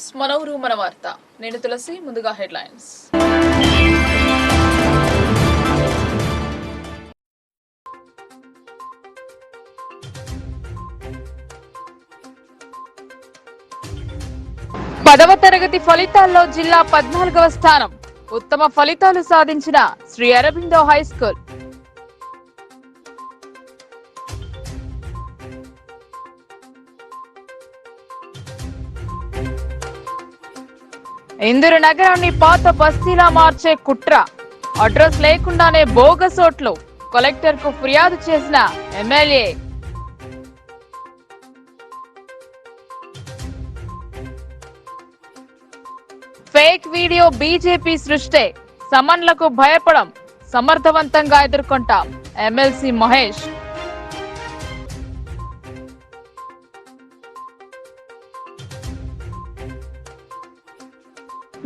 News మనూరు మన వార్త. నేను తులసి. ముందుగా హెడ్లైన్స్. పదవ తరగతి ఫలితాల్లో జిల్లా 14వ స్థానం. ఉత్తమ ఫలితాలు సాధించిన శ్రీ అరబిందో హై స్కూల్. ఇందూరు నగరాన్ని పాత బస్తీలా మార్చే కుట్ర. అడ్రస్ లేకుండానే బోగస్ ఓట్లు. కలెక్టర్ కు ఫిర్యాదు చేసిన ఎమ్మెల్యే. ఫేక్ వీడియో బీజేపీ సృష్టే. సమన్లకు భయపడం. సమర్థవంతంగా ఎదుర్కొంటాం ఎమ్మెల్సీ మహేష్.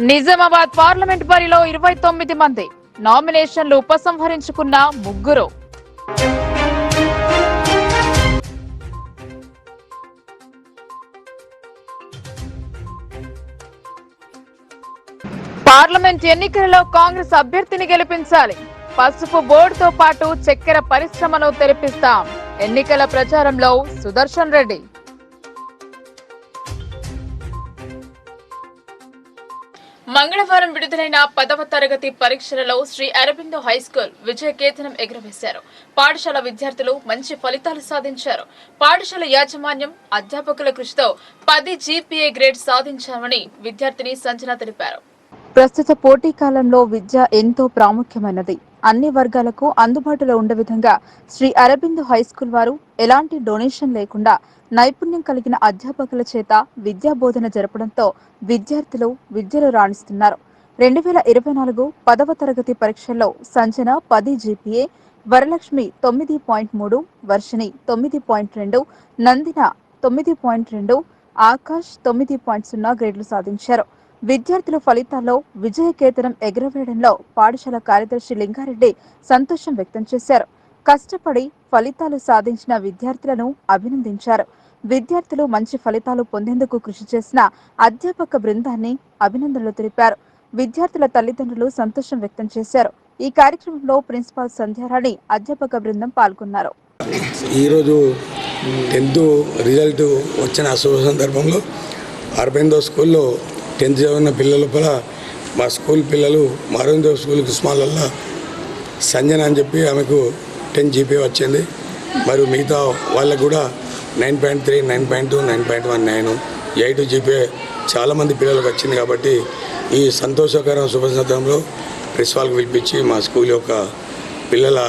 నిజామాబాద్ పార్లమెంట్ బరిలో 29 మంది. నామినేషన్లు ఉపసంహరించుకున్న 3. పార్లమెంట్ ఎన్నికలలో కాంగ్రెస్ అభ్యర్థిని గెలిపించాలి. పసుపు బోర్డుతో పాటు చక్కెర పరిశ్రమను తెరిపిస్తాం. ఎన్నికల ప్రచారంలో సుదర్శన్ రెడ్డి. మంగళవారం విడుదలైన 10వ తరగతి పరీక్షలలో శ్రీ అరబిందో హైస్కూల్ విజయకేతనం ఎగురవేశారు. పాఠశాల విద్యార్థులు మంచి ఫలితాలు సాధించారు. పాఠశాల యాజమాన్యం, అధ్యాపకుల కృషితో 10 జీపీఏ గ్రేడ్ సాధించామని విద్యార్థిని సంజన తెలిపారు. ప్రస్తుత పోటీ కాలంలో విద్య ఎంతో ప్రాముఖ్యమైనది. అన్ని వర్గాలకు అందుబాటులో ఉండే విధంగా శ్రీ అరబిందో హైస్కూల్ వారు ఎలాంటి డొనేషన్ లేకుండా నైపుణ్యం కలిగిన అధ్యాపకుల చేత విద్యా బోధన జరపడంతో విద్యార్థులు విద్యలో రాణిస్తున్నారు. 2024 10వ తరగతి పరీక్షల్లో సంజన 10 జీపీఏ, వరలక్ష్మి 9.3, వర్షిణి 9.2, నందిన 9.2, ఆకాష్ 9.0 గ్రేడ్లు సాధించారు. విద్యార్థుల ఫలితాల్లో విజయకేతనం ఎగురవేయడంలో పాఠశాల కార్యదర్శి లింగారెడ్డి సంతోషం వ్యక్తం చేశారు. కష్టపడి ఫలితాలు సాధించిన విద్యార్థులను అభినందించారు. విద్యార్థులు మంచి ఫలితాలు పొందేందుకు కృషి చేసిన అధ్యాపక బృందాన్ని అభినందనలు తెలిపారు. విద్యార్థుల తల్లిదండ్రులు సంతోషం వ్యక్తం చేశారు. ఈ కార్యక్రమంలో ప్రిన్సిపాల్ సంధ్యారాణి, అధ్యాపక బృందం పాల్గొన్నారు. ఈరోజు 10th రిజల్ట్ వచ్చిన శుభ సందర్భంలో అరబిందో స్కూల్లో 10th చదివిన పిల్లల లోపల మా స్కూల్ పిల్లలు అరబిందో స్కూల్ ఉస్మాన్లలో సంజన అని చెప్పి ఆమెకు 10 జీపీ వచ్చింది. మరియు మిగతా వాళ్ళకు కూడా 9.3, 9.2, 9.19, 8 జీపీ చాలామంది పిల్లలకు వచ్చింది. కాబట్టి ఈ సంతోషకర శుభ సందర్భంలో ప్రిన్సిపాల్కి పిలిపించి మా స్కూల్ యొక్క పిల్లల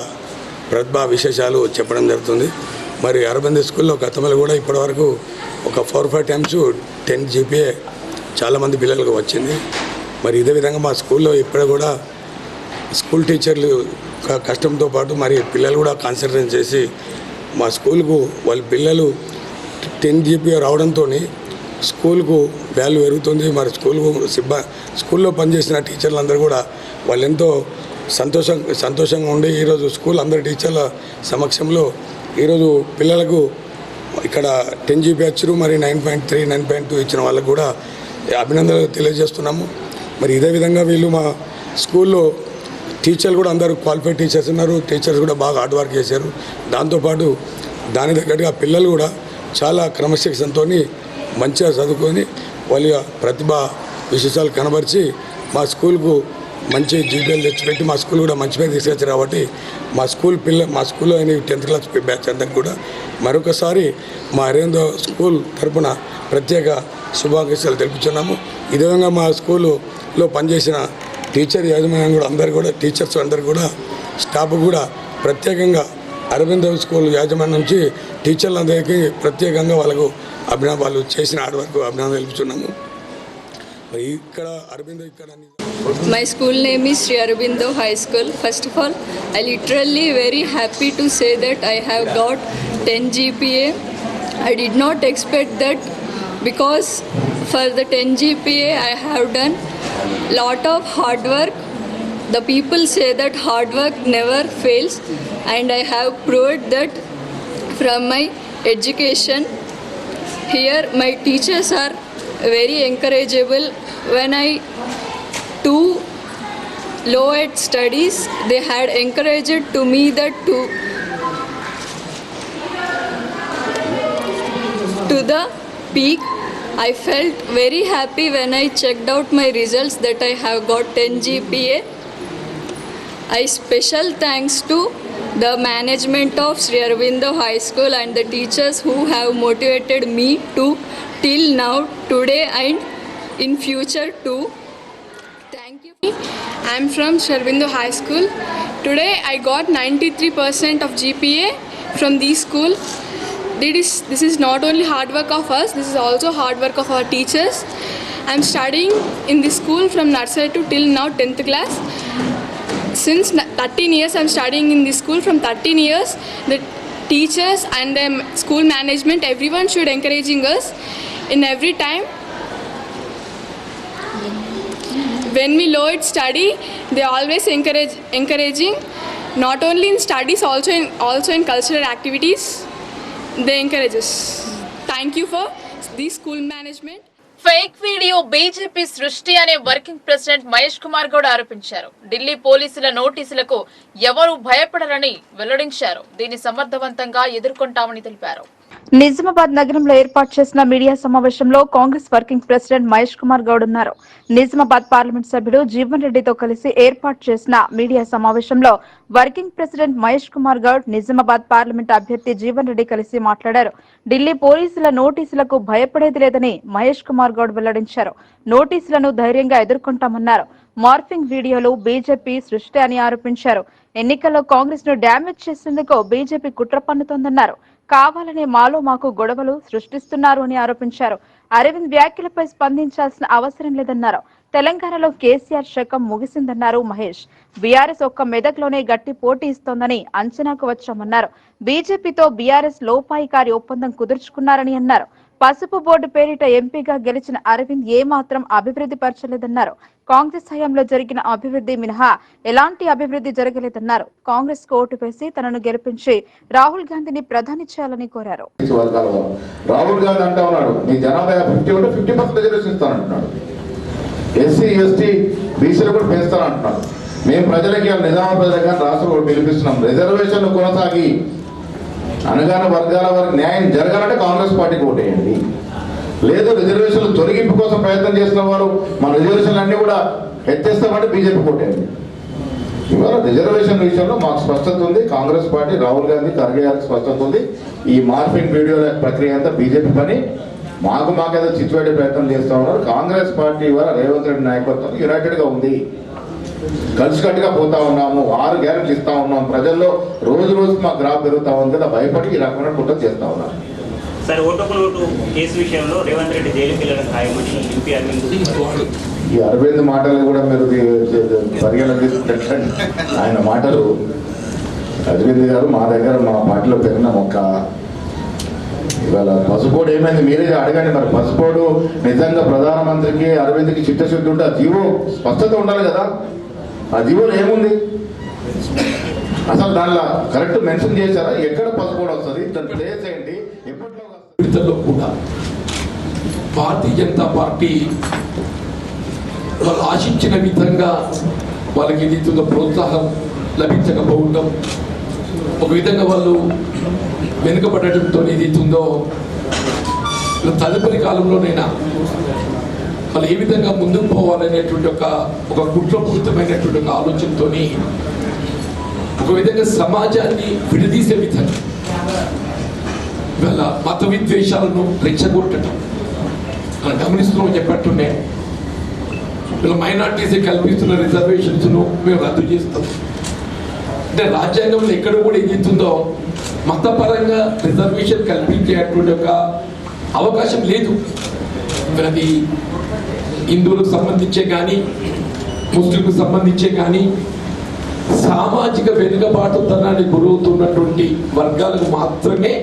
ప్రతిభా విశేషాలు చెప్పడం జరుగుతుంది. మరి అరబిందో స్కూల్లో గతంలో కూడా ఇప్పటివరకు ఒక 4-5 టైమ్స్ 10 జీపీఏ చాలామంది పిల్లలకు వచ్చింది. మరి ఇదే విధంగా మా స్కూల్లో ఇప్పుడు కూడా స్కూల్ టీచర్లు కష్టంతో పాటు మరి పిల్లలు కూడా కాన్సన్ట్రేట్ చేసి మా స్కూల్కు వాళ్ళ పిల్లలు 10 జీపీ రావడంతో స్కూల్కు వాల్యూ పెరుగుతుంది. మరి స్కూల్లో పనిచేసిన టీచర్లందరూ కూడా వాళ్ళు ఎంతో సంతోషంగా ఉండి ఈరోజు స్కూల్ అందరి టీచర్ల సమక్షంలో ఈరోజు పిల్లలకు ఇక్కడ 10 జీపీ వచ్చారు. మరి 9.3, 9.2 ఇచ్చిన వాళ్ళకు కూడా అభినందనలు తెలియజేస్తున్నాము. మరి ఇదే విధంగా వీళ్ళు మా స్కూల్లో టీచర్లు కూడా అందరూ క్వాలిఫైడ్ టీచర్స్ ఉన్నారు. టీచర్స్ కూడా బాగా హార్డ్ వర్క్ చేశారు. దాంతోపాటు దాని తగ్గట్టుగా పిల్లలు కూడా చాలా క్రమశిక్షణతో మంచిగా చదువుకొని వాళ్ళ ప్రతిభా విశేషాలు కనబరిచి మా స్కూల్కు మంచి జీపీఎల్ తెచ్చిపెట్టి మా స్కూల్ కూడా మంచి పేరు తీసుకొచ్చారు. కాబట్టి మా స్కూల్లో అయిన 10th క్లాస్ బ్యాచ్ అందరికి కూడా మరొకసారి మా అరబిందో స్కూల్ తరఫున ప్రత్యేక శుభాకాంక్షలు తెలుపుతున్నాము. ఈ విధంగా మా స్కూల్లో పనిచేసిన టీచర్ యాజమాన్యం కూడా అందరు కూడా టీచర్స్ అందరు కూడా స్టాఫ్ కూడా ప్రత్యేకంగా అరబిందో స్కూల్ యాజమాన్యం నుంచి టీచర్లందరికీ ప్రత్యేకంగా వాళ్ళకు వాళ్ళు చేసిన హార్డ్ వర్క్ అభినందనలు తెలుపుతున్నాము. ఇక్కడ Aurobindo My school name is Sri Aurobindo High School. First of all, I literally very happy to say that I have got 10 GPA. I did not expect that because for the 10 GPA I have done lot of hard work. The people say that hard work never fails, and I have proved that from my education. Here my teachers are very encourageable. When I too low at studies, they had encouraged to me that to the peak. I felt very happy when I checked out my results that I have got 10 GPA. I special thanks to the management of Sri Aurobindo High School and the teachers who have motivated me to till now, today and in future too. Thank you. I am from Sri Aurobindo High School. Today I got 93% of GPA from this school. This is not only hard work of us, this is also hard work of our teachers. I am studying in this school from nursery to till now 10th class. Since 13 years I am studying in this school. From 13 years the teachers and the school management, everyone should encouraging us in every time. When we low at study, they always encouraging, not only in studies, also in cultural activities. They encourage us. Thank you for the school management. Fake video BJP సృష్టి అనే working president Mahesh Kumar Goud ఆరోపించారు. ఢిల్లీ పోలీసుల నోటీసులకు ఎవరూ భయపడరని వెల్లడించారు. దీన్ని సమర్థవంతంగా ఎదుర్కొంటామని తెలిపారు. నిజామాబాద్ నగరంలో ఏర్పాటు చేసిన మీడియా సమావేశంలో కాంగ్రెస్ వర్కింగ్ ప్రెసిడెంట్ మహేష్ కుమార్ గౌడ్ ఉన్నారు. నిజామాబాద్ పార్లమెంట్ సభ్యుడు జీవన్ రెడ్డితో కలిసి ఏర్పాటు చేసిన మీడియా సమావేశంలో working president Mahesh Kumar Goud, Nizamabad parliament అభ్యర్థి జీవన్ రెడ్డి కలిసి మాట్లాడారు. ఢిల్లీ పోలీసుల నోటీసులకు భయపడేది లేదని మహేష్ కుమార్ గౌడ్ వెల్లడించారు. నోటీసులను ధైర్యంగా ఎదుర్కొంటామన్నారు. మార్ఫింగ్ వీడియోలు బీజేపీ సృష్టి అని ఆరోపించారు. ఎన్నికల్లో కాంగ్రెస్ ను డ్యామేజ్ చేసేందుకు బీజేపీ కుట్ర పన్నుతోందన్నారు. కావాలనే మాలో మాకు గొడవలు సృష్టిస్తున్నారు అని ఆరోపించారు. అరవింద్ వ్యాఖ్యలపై స్పందించాల్సిన అవసరం లేదన్నారు. తెలంగాణలో కేసీఆర్ శకం ముగిసిందన్నారు మహేష్. బీఆర్ఎస్ ఒక్క మెదక్లోనే గట్టి పోటీ ఇస్తోందని అంచనాకు వచ్చామన్నారు. బీజేపీతో బీఆర్ఎస్ లోపాయికారి ఒప్పందం కుదుర్చుకున్నారని అన్నారు. పసుపు బోర్డు పేరిట ఎంపీగా గెలిచిన అరవింద్ ఏమాత్రం అభివృద్ధి పరచలేదన్నారు. కాంగ్రెస్ హయాంలో జరిగిన అభివృద్ధి మినహా ఎలాంటి అభివృద్ధి జరగలేదన్నారు. కాంగ్రెస్ కు ఓటు వేసి తనను గెలిపించి రాహుల్ గాంధీని ప్రధాని చేయాలని కోరారు. రాహుల్ గాంధీ అంటా ఉన్నాడు, మీ జనాభా 50 ఉంటే 50% రిజర్వేషన్ ఇస్తానంటున్నాడు. ఎస్సీ ఎస్టీ బీసీలు కూడా పెంచుతానంటున్నాడు. మేము ప్రజలకి నిజామాబాద్ ప్రజలకి రాష్ట్రంలో పిలిపిస్తున్నాం. రిజర్వేషన్లు కొనసాగి అనగాన వర్గాల వారికి న్యాయం జరగాలంటే కాంగ్రెస్ పార్టీకి ఓటేయండి. లేదు రిజర్వేషన్లు తొలగింపు కోసం ప్రయత్నం చేస్తున్న వారు మన రిజర్వేషన్లు అన్నీ కూడా ఎత్తేస్తామంటే బీజేపీ ఓటేయండి. ఇవాళ రిజర్వేషన్ విషయంలో మాకు స్పష్టత ఉంది. కాంగ్రెస్ పార్టీ, రాహుల్ గాంధీ, ఖర్గే గారికి స్పష్టత ఉంది. ఈ మార్ఫింగ్ వీడియోల ప్రక్రియ అంతా బీజేపీ పని. మాకేదో చిచ్చువేడే ప్రయత్నం చేస్తూ ఉన్నారు. కాంగ్రెస్ పార్టీ ఇవాళ రేవంత్ రెడ్డి నాయకత్వం యునైటెడ్గా ఉంది. కలిసికట్టుగా పోతా ఉన్నాము. 6 గ్యారెంటీలు ఇస్తా ఉన్నాం. ప్రజల్లో రోజు రోజుకి మా గ్రాఫ్ పెరుగుతా ఉంది కదా, భయపడి ఈ రకమైన కుట్ర చేస్తా ఉన్నారు. సార్, ఓటుకు నోటు కేసు విషయంలో రేవంత్ రెడ్డి జైలుకి వెళ్ళడం ఖాయమని ఎంపీ అరవింద్. ఈ అరవింద్ మాటలు కూడా మీరు పరిగణన తీసుకుంటండి. ఆయన మాటలు, అరవింద్ గారు మా దగ్గర మా పార్టీలో పెరిగిన మొక్క. ఇవాళ పసుపోడు ఏమైంది మీరే అడగండి. మరి పసుపోడు నిజంగా ప్రధానమంత్రికి అరవింద్కి చిత్తశుద్ధి ఉంటే ఆ జీవో స్పష్టత ఉండాలి కదా. ఆ జీవోలో ఏముంది అసలు? దానిలో కరెక్ట్ మెన్షన్ చేశారా? ఎక్కడ పసుపోడు వస్తుంది, దాని ప్లేస్ ఏంటి, ఎప్పట్లో కూడా భారతీయ జనతా పార్టీ వాళ్ళు ఆశించిన విధంగా వాళ్ళకి ఏదైతుందో ప్రోత్సాహం లభించకపోవడం, ఒక విధంగా వాళ్ళు వెనుకబడటంతో ఏదైతుందో తదుపరి కాలంలోనైనా వాళ్ళు ఏ విధంగా ముందుకు పోవాలనేటువంటి ఒక కుట్రపూరితమైనటువంటి ఒక ఆలోచనతో ఒక విధంగా సమాజాన్ని విడదీసే విధంగా వీళ్ళ మత విద్వేషాలను రెచ్చగొట్టడం మనం గమనిస్తున్నాం. చెప్పట్టునే వీళ్ళ మైనార్టీస్ కల్పిస్తున్న రిజర్వేషన్స్ను మేము రద్దు చేస్తాం అంటే రాజ్యాంగంలో ఎక్కడ కూడా ఏదైతుందో మతపరంగా రిజర్వేషన్ కల్పించేటువంటి ఒక అవకాశం లేదు. అది హిందువులకు సంబంధించే కానీ ముస్లింలకు సంబంధించే కానీ సామాజిక వెనుకబాటుతనాన్ని గురవుతున్నటువంటి వర్గాలకు మాత్రమే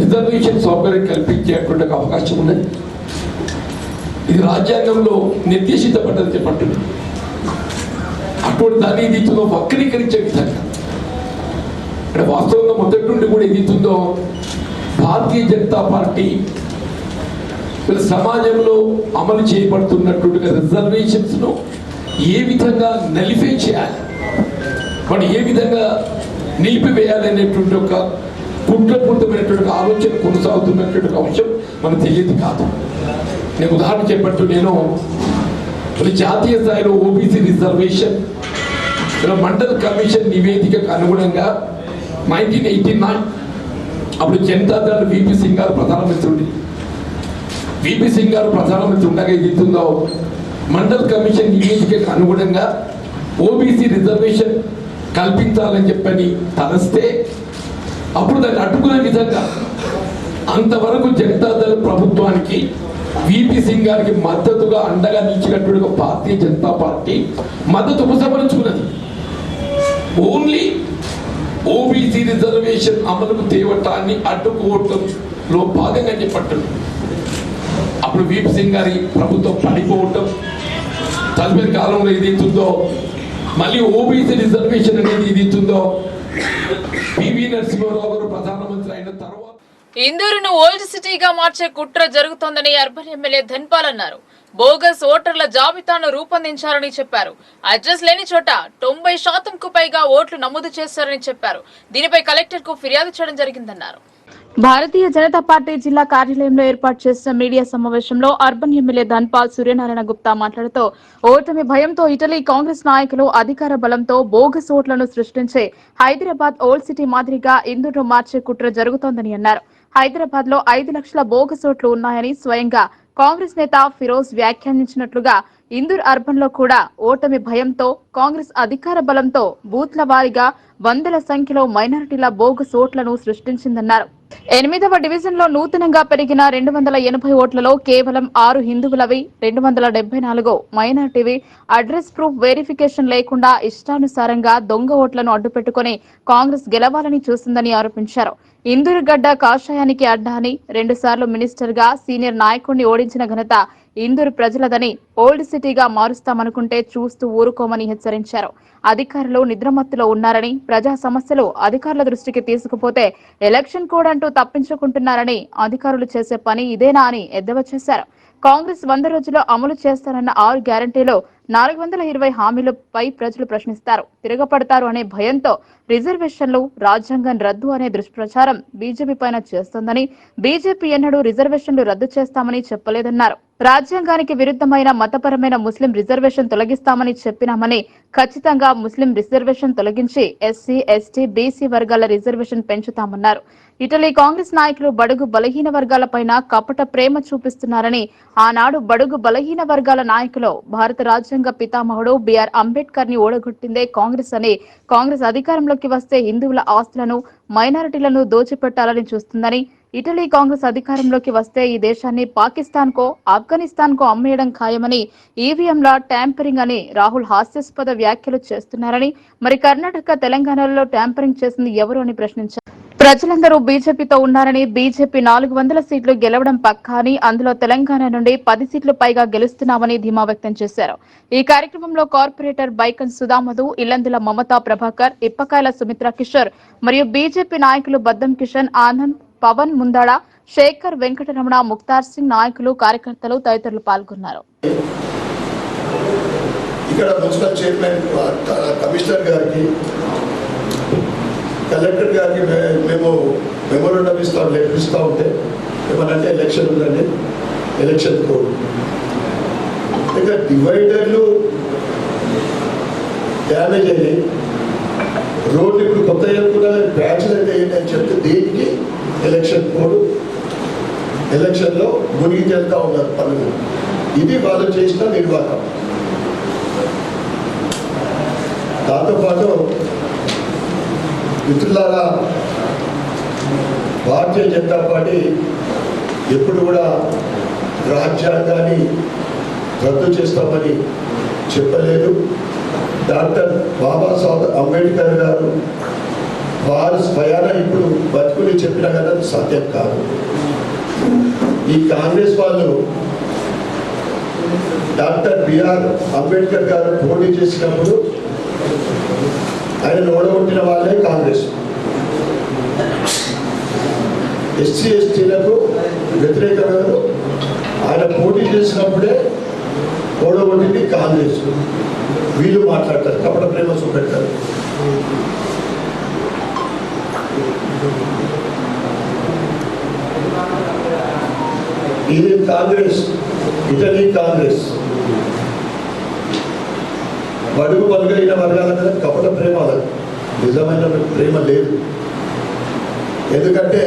రిజర్వేషన్ సౌకర్యం కల్పించేటువంటి ఒక అవకాశం ఉన్నది. ఇది రాజ్యాంగంలో నిర్దేశించబడ్డది చెప్పండి. అటువంటి దాన్ని ఏదైతుందో వక్రీకరించే విధంగా అంటే వాస్తవంగా మొదటి నుండి కూడా ఏదైతుందో భారతీయ జనతా పార్టీ వీళ్ళ సమాజంలో అమలు చేయబడుతున్నటువంటి రిజర్వేషన్స్ను ఏ విధంగా నలిఫై చేయాలి, వాడు ఏ విధంగా నిలిపివేయాలనేటువంటి ఒక కుట్రపూరితమైనటువంటి ఆలోచన కొనసాగుతున్నటువంటి అంశం మనకు తెలియదు కాదు. నేను ఉదాహరణ చెప్పట్టు, నేను జాతీయ స్థాయిలో ఓబీసీ రిజర్వేషన్ మండల్ కమిషన్ నివేదికకు అనుగుణంగా 1989 అప్పుడు జనతాదళ్ విపి సింగ్ గారు ప్రధానమంత్రి ఉండి, విపి సింగ్ గారు ప్రధానమంత్రి ఉండగా ఏదైతుందో మండల్ కమిషన్ నివేదికకు అనుగుణంగా ఓబీసీ రిజర్వేషన్ కల్పించాలని చెప్పని తలస్తే అప్పుడు దాన్ని అడ్డుకునే విధంగా అంతవరకు జనతాదళ్ ప్రభుత్వానికి విపి సింగ్ గారికి మద్దతుగా అండగా నిలిచినటువంటి భారతీయ జనతా పార్టీ మద్దతు ఉపసంహరించుకున్నది. ఓన్లీ ఓబీసీ రిజర్వేషన్ అమలుకు తేవటాన్ని అడ్డుకోవటంలో భాగంగా చెప్పట్టు అప్పుడు విపి సింగ్ గారి ప్రభుత్వం పడిపోవటం, తదుపరి కాలంలో ఏదైతుందో మళ్ళీ ఓబీసీ రిజర్వేషన్ అనేది ఏదైతుందో పివి నరసింహారావు గారు ప్రధానమంత్రి అయిన తర్వాత ఇందూరును ఓల్డ్ సిటీగా మార్చే కుట్ర జరుగుతోందని అర్బన్ ఎమ్మెల్యే ధన్పాల్ అన్నారు. బోగస్ ఓటర్ల జాబితాను రూపొందించారని చెప్పారు. అడ్రస్ లేని చోట 90% పైగా ఓట్లు నమోదు చేశారని చెప్పారు. దీనిపై కలెక్టర్ కు ఫిర్యాదు చేయడం జరిగిందన్నారు. భారతీయ జనతా పార్టీ జిల్లా కార్యాలయంలో ఏర్పాటు చేసిన మీడియా సమావేశంలో అర్బన్ ఎమ్మెల్యే ధన్పాల్ సూర్యనారాయణ గుప్తా మాట్లాడుతూ ఓటమి భయంతో ఇటలీ కాంగ్రెస్ నాయకులు అధికార బలంతో బోగస్ ఓట్లను సృష్టించి హైదరాబాద్ ఓల్డ్ సిటీ మాదిరిగా ఇందూరును మార్చే కుట్ర జరుగుతోందని అన్నారు. హైదరాబాద్ లో 5 లక్షల బోగస్ ఓట్లు ఉన్నాయని స్వయంగా కాంగ్రెస్ నేత ఫిరోజ్ వ్యాఖ్యానించినట్లుగా ఇందూర్ అర్బన్ లో కూడా ఓటమి భయంతో కాంగ్రెస్ అధికార బలంతో బూత్ల వారీగా వందల సంఖ్యలో మైనారిటీల బోగస్ ఓట్లను సృష్టించిందన్నారు. 8వ డివిజన్ లో నూతనంగా పెరిగిన 280 ఓట్లలో కేవలం 6 హిందువులవి, 274 మైనారిటీవి అడ్రస్ ప్రూఫ్ వెరిఫికేషన్ లేకుండా ఇష్టానుసారంగా దొంగ ఓట్లను అడ్డుపెట్టుకుని కాంగ్రెస్ గెలవాలని చూసిందని ఆరోపించారు. ఇందూరు గడ్డ కాషాయానికి అడ్డా అని 2 సార్లు మినిస్టర్ గా సీనియర్ నాయకుడిని ఓడించిన ఘనత ఇందూరు ప్రజలదని, ఓల్డ్ సిటీగా మారుస్తామనుకుంటే చూస్తూ ఊరుకోమని హెచ్చరించారు. అధికారులు నిద్రమత్తులో ఉన్నారని, ప్రజా సమస్యలు అధికారుల దృష్టికి తీసుకుపోతే ఎలక్షన్ కోడ్ అంటూ తప్పించుకుంటున్నారని, అధికారులు చేసే పని ఇదేనా అని ఎద్దేవా చేశారు. కాంగ్రెస్ 100 రోజుల్లో అమలు చేస్తారన్న 6 గ్యారంటీలో 420 హామీలపై ప్రజలు ప్రశ్నిస్తారు, తిరగపడతారు అనే భయంతో రిజర్వేషన్లు, రాజ్యాంగం రద్దు అనే దుష్ప్రచారం బీజేపీ పైన చేస్తోందని, బీజేపీ ఎన్నడూ రిజర్వేషన్లు రద్దు చేస్తామని చెప్పలేదన్నారు. రాజ్యాంగానికి విరుద్ధమైన మతపరమైన ముస్లిం రిజర్వేషన్ తొలగిస్తామని చెప్పినామని, ఖచ్చితంగా ముస్లిం రిజర్వేషన్ తొలగించి ఎస్సీ, ఎస్టీ, బీసీ వర్గాల రిజర్వేషన్ పెంచుతామన్నారు. ఇటలీ కాంగ్రెస్ నాయకులు బడుగు బలహీన వర్గాలపైన కపట ప్రేమ చూపిస్తున్నారని, ఆనాడు బడుగు బలహీన వర్గాల నాయకులు భారత రాజ్యాంగ పితామహుడు బిఆర్ అంబేద్కర్ ని ఓడగొట్టిందే కాంగ్రెస్ అని, కాంగ్రెస్ అధికారంలోకి వస్తే హిందువుల ఆస్తులను, మైనారిటీలను దోచిపెట్టాలని చూస్తుందని, ఇటలీ కాంగ్రెస్ అధికారంలోకి వస్తే ఈ దేశాన్ని పాకిస్తాన్ కో, ఆఫ్ఘనిస్తాన్ కో అమ్మేయడం ఖాయమని, ఈవీఎంల ట్యాంపరింగ్ అని రాహుల్ హాస్యాస్పద వ్యాఖ్యలు చేస్తున్నారని, మరి కర్ణాటక, తెలంగాణలో ట్యాంపరింగ్ చేసింది ఎవరు అని ప్రశ్నించారు. ప్రజలందరూ బీజేపీతో ఉన్నారని, బీజేపీ 400 సీట్లు గెలవడం పక్కా అని, అందులో తెలంగాణ నుండి 10 సీట్లు పైగా గెలుస్తున్నామని ధీమా వ్యక్తం చేశారు. ఈ కార్యక్రమంలో కార్పొరేటర్ బైకన్ సుధామధు, ఇల్లందుల మమతా ప్రభాకర్, ఇప్పకాయల సుమిత్ర కిషోర్ మరియు బీజేపీ నాయకులు బద్దం కిషన్, ఆనంద్, పవన్ ముందాడ, శేఖర్, వెంకటరమణ, ముక్తార్ సింగ్, నాయకులు, కార్యకర్తలు తదితరులు పాల్గొన్నారు. ఇక్కడ మున్సిపల్ చైర్మన్ కమిషనర్ గారికి, కలెక్టర్ గారికి మేము మెమోరండం ఇస్తూ ఉంటే ఏమనంటే ఎలక్షన్ ఉందండి, ఎలక్షన్ కోడ్, ఇక డివైడర్లు డ్యామేజ్ అయ్యాయి, రోడ్లు ఇప్పుడు కొత్త కూడా బ్యాచ్లు అయితే ఏంటి అని చెప్తే దేనికి ఎలక్షన్ కోడ్, ఎలక్షన్లో మునిగి చెల్తా ఉన్నారు పనులు. ఇది వాళ్ళు చేసిన నిర్వాహకం. దాంతోపాటు మిత్రులారా, భారతీయ జనతా పార్టీ ఎప్పుడు కూడా రాజ్యాంగాన్ని రద్దు చేస్తామని చెప్పలేదు. డాక్టర్ బాబాసాహెబ్ అంబేద్కర్ గారు వారు స్వయాన ఇప్పుడు బతుకుని చెప్పినా కదా సత్యం కాదు. ఈ కాంగ్రెస్ వాళ్ళు డాక్టర్ బిఆర్ అంబేద్కర్ గారు పోటీ చేసినప్పుడు ఆయన ఓడగొట్టిన వాళ్ళే కాంగ్రెస్. ఎస్సీ ఎస్టీలకు వ్యతిరేకంగా ఆయన పోటీ చేసినప్పుడే ఓడగొట్టింది కాంగ్రెస్. వీళ్ళు మాట్లాడతారు, కపట ప్రేమ చూపెడతారు. ఇది కాంగ్రెస్, ఇటలీ కాంగ్రెస్. బడుగు బలగైన వర్గాల మీద కపట ప్రేమ, నిజమైన ప్రేమ లేదు. ఎందుకంటే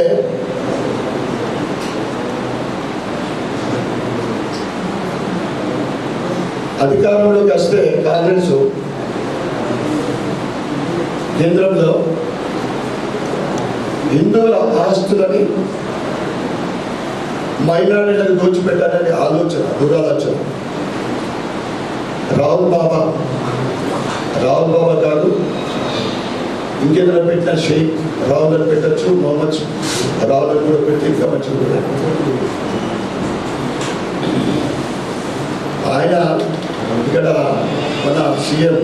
అధికారంలోకి వస్తే కాంగ్రెస్ కేంద్రంలో హిందువుల ఆస్తులని మైనారిటీలకు దోచిపెట్టాలనే ఆలోచన, దురాలోచన. రాహుల్ బాబా కాదు, ఇంకేదైనా పెట్టిన షేక్ రాహుల్ అని పెట్టచ్చు, మొహమ్మద్ రాహుల్ అని కూడా పెట్టి ఇంకా మంచిగా. ఆయన ఇక్కడ మన సీఎం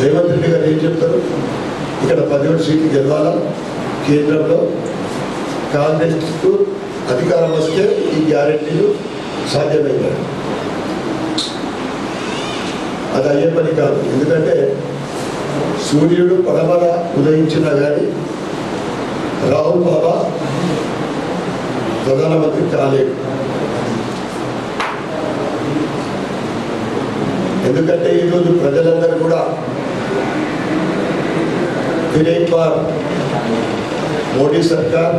రేవంత్ రెడ్డి గారు ఏం చెప్తారు, ఇక్కడ 17 సీట్లు గెలవాలా, కేంద్రంలో కాంగ్రెస్కు అధికారం వస్తే ఈ గ్యారెంటీలు సాధ్యమయ్యాయి. అది అయ్యే పని కాదు. ఎందుకంటే సూర్యుడు పడమర ఉదయించినా కానీ రాహుల్ బాబా ప్రధానమంత్రి కాలేదు. ఎందుకంటే ఈరోజు ప్రజలందరూ కూడా మోడీ సర్కార్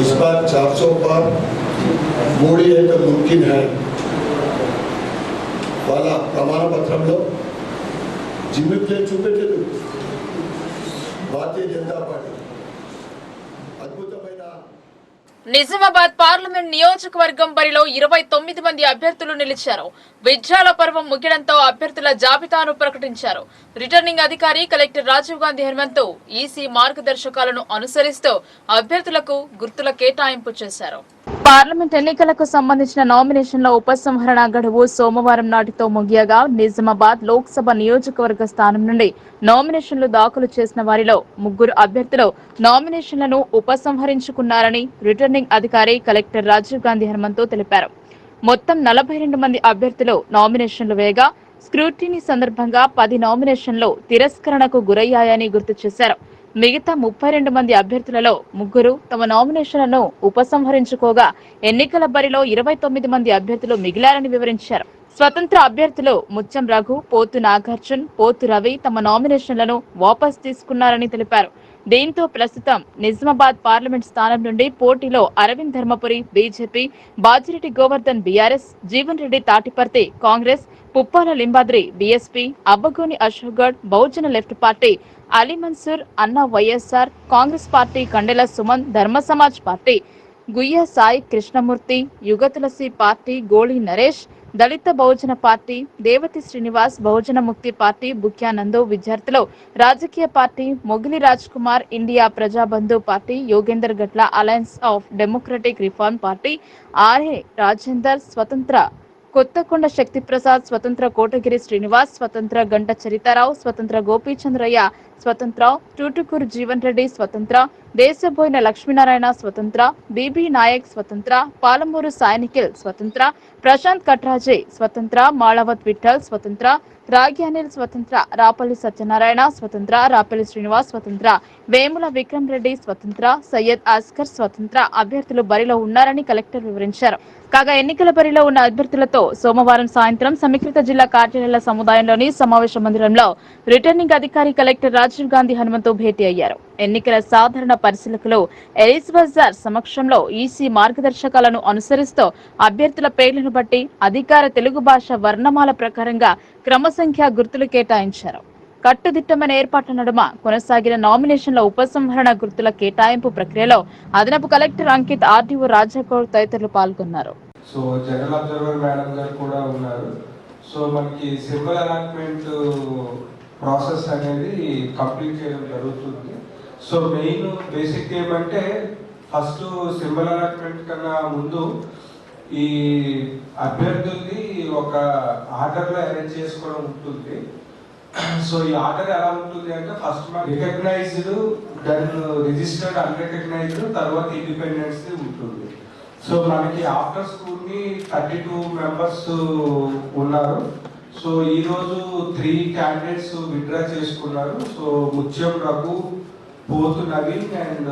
इस बार 400 पार మోడీ అయితే ముమ్కిన్ హై వాళ్ళ ప్రమాణ పత్రంలో జిమ్మి ప్లేన్ చూపెట్టలేదు. భారతీయ జనతా పార్టీ అద్భుతమైన నిజామాబాద్ పార్లమెంట్ నియోజకవర్గం బరిలో 29 మంది అభ్యర్థులు నిలిచారు. విద్యాల పర్వం ముగియడంతో అభ్యర్థుల జాబితాను ప్రకటించారు. రిటర్నింగ్ అధికారి కలెక్టర్ రాజీవ్ గాంధీ హనుమంతు ఈసీ మార్గదర్శకాలను అనుసరిస్తూ అభ్యర్థులకు గుర్తుల కేటాయింపు చేశారు. పార్లమెంట్ ఎన్నికలకు సంబంధించిన నామినేషన్ల ఉపసంహరణ గడువు సోమవారం నాటితో ముగియగా నిజామాబాద్ లోక్సభ నియోజకవర్గ స్థానం నుండి నామినేషన్లు దాఖలు చేసిన వారిలో 3 అభ్యర్థులు నామినేషన్లను ఉపసంహరించుకున్నారని రిటర్నింగ్ అధికారి కలెక్టర్ రాజీవ్ గాంధీ హనుమంతు తెలిపారు. మొత్తం 42 మంది అభ్యర్థులు నామినేషన్లు వేయగా స్క్రూటినీ సందర్భంగా 10 నామినేషన్లు తిరస్కరణకు గురయ్యాయని గుర్తు చేశారు. మిగతా 32 మంది అభ్యర్థులలో 3 తమ నామినేషన్లను ఉపసంహరించుకోగా ఎన్నికల బరిలో 29 మంది అభ్యర్థులు మిగిలారని వివరించారు. స్వతంత్ర అభ్యర్థులు ముత్యం రఘు, పోతు నాగార్జున్, పోతు రవి తమ నామినేషన్లను వాపస్ తీసుకున్నారని తెలిపారు. దీంతో ప్రస్తుతం నిజామాబాద్ పార్లమెంట్ స్థానం నుండి పోటీలో Arvind Dharmapuri BJP, Bajireddy Govardhan BRS, Jeevan Reddy Tatiparthi Congress, Puppala Limbadri BSP, Abbagoni Ashok Goud Bahujan left party, Ali Mansoor Anna YSR Congress party, Kandela Suman Dharma Samaj party, Guyya Sai Krishnamurthy, Yugatulasi party, Goli Naresh Dalit Bahujan party, Devathi Srinivas Bahujan Mukti party, బుక్యానందో Vidyarthulu Rajakiya party, Mogili Raj Kumar India Prajabandhu party, Yogender Gatla alliance of democratic reform party, RA Rajender స్వతంత్ర, కొత్తకొండ శక్తి ప్రసాద్ స్వతంత్ర, కోటగిరి శ్రీనివాస్ స్వతంత్ర, గంట చరితారావు స్వతంత్ర, గోపీచంద్రయ్య స్వతంత్ర, టూటుకూరు జీవన్ రెడ్డి స్వతంత్ర, దేశబోయిన లక్ష్మీనారాయణ స్వతంత్ర, బీబీ నాయక్ స్వతంత్ర, పాలమూరు సాయనికిల్ స్వతంత్ర, ప్రశాంత్ కట్రాజే స్వతంత్ర, మాళవత్ విఠల్ స్వతంత్ర, రాగి అనిల్ స్వతంత్ర, రాపల్లి సత్యనారాయణ స్వతంత్ర, రాపల్లి శ్రీనివాస్ స్వతంత్ర, వేముల విక్రమ్ రెడ్డి స్వతంత్ర, సయ్యద్ అస్కర్ స్వతంత్ర అభ్యర్థులు బరిలో ఉన్నారని కలెక్టర్ వివరించారు. కాగా ఎన్నికల బరిలో ఉన్న అభ్యర్థులతో సోమవారం సాయంత్రం సమీకృత జిల్లా కార్యాలయాల సముదాయంలోని సమావేశ మందిరంలో రిటర్నింగ్ అధికారి కలెక్టర్ రాజీవ్ గాంధీ హనుమంతు భేటీ అయ్యారు. ఎన్నికల సాధారణ పరిశీలకులు ఎలిజబెజార్ సమక్షంలో ఈసీ మార్గదర్శకాలను అనుసరిస్తూ అభ్యర్థుల పేర్లను బట్టి అధికార తెలుగు భాష వర్ణమాల ప్రకారంగా క్రమసంఖ్య గుర్తులు కేటాయించారు. కట్టుదిట్టమైన ఏర్పాట్ల నడుమ కొనసాగిన నామినేషన్ల ఉపసంహరణ గుర్తుల కేటాయింపు ప్రక్రియలో అదనపు కలెక్టర్ అంకిత్, ఆర్డీఓ రాజాగౌడ్ తదితరులు పాల్గొన్నారు. సో జనరల్ అబ్జర్వర్ మేడం గారు కూడా ఉన్నారు. సో మనకి సింబల్ అలాట్మెంట్ ప్రాసెస్ అనేది కంప్లీట్ చేయడం జరుగుతుంది. సో మెయిన్ బేసిక్ ఏమంటే ఫస్ట్ సింబల్ అలాట్మెంట్ కన్నా ముందు ఈ అభ్యర్థుల్ని ఒక ఆర్డర్లో అరేంజ్ చేసుకోవడం ఉంటుంది. సో ఈ ఆర్డర్ ఎలా ఉంటుంది అంటే ఫస్ట్ మనకి రికగ్నైజ్డ్, దెన్ రిజిస్టర్డ్, అన్రికగ్నైజ్డ్, తర్వాత ఇండిపెండెన్స్ ఉంటుంది. సో మనకి ఆఫ్టర్ స్కూల్ని 32 మెంబర్స్ ఉన్నారు. సో ఈరోజు 3 క్యాండిడేట్స్ విత్డ్రా చేసుకున్నారు. సో ముత్యం రఘు, పోతు నవీన్ అండ్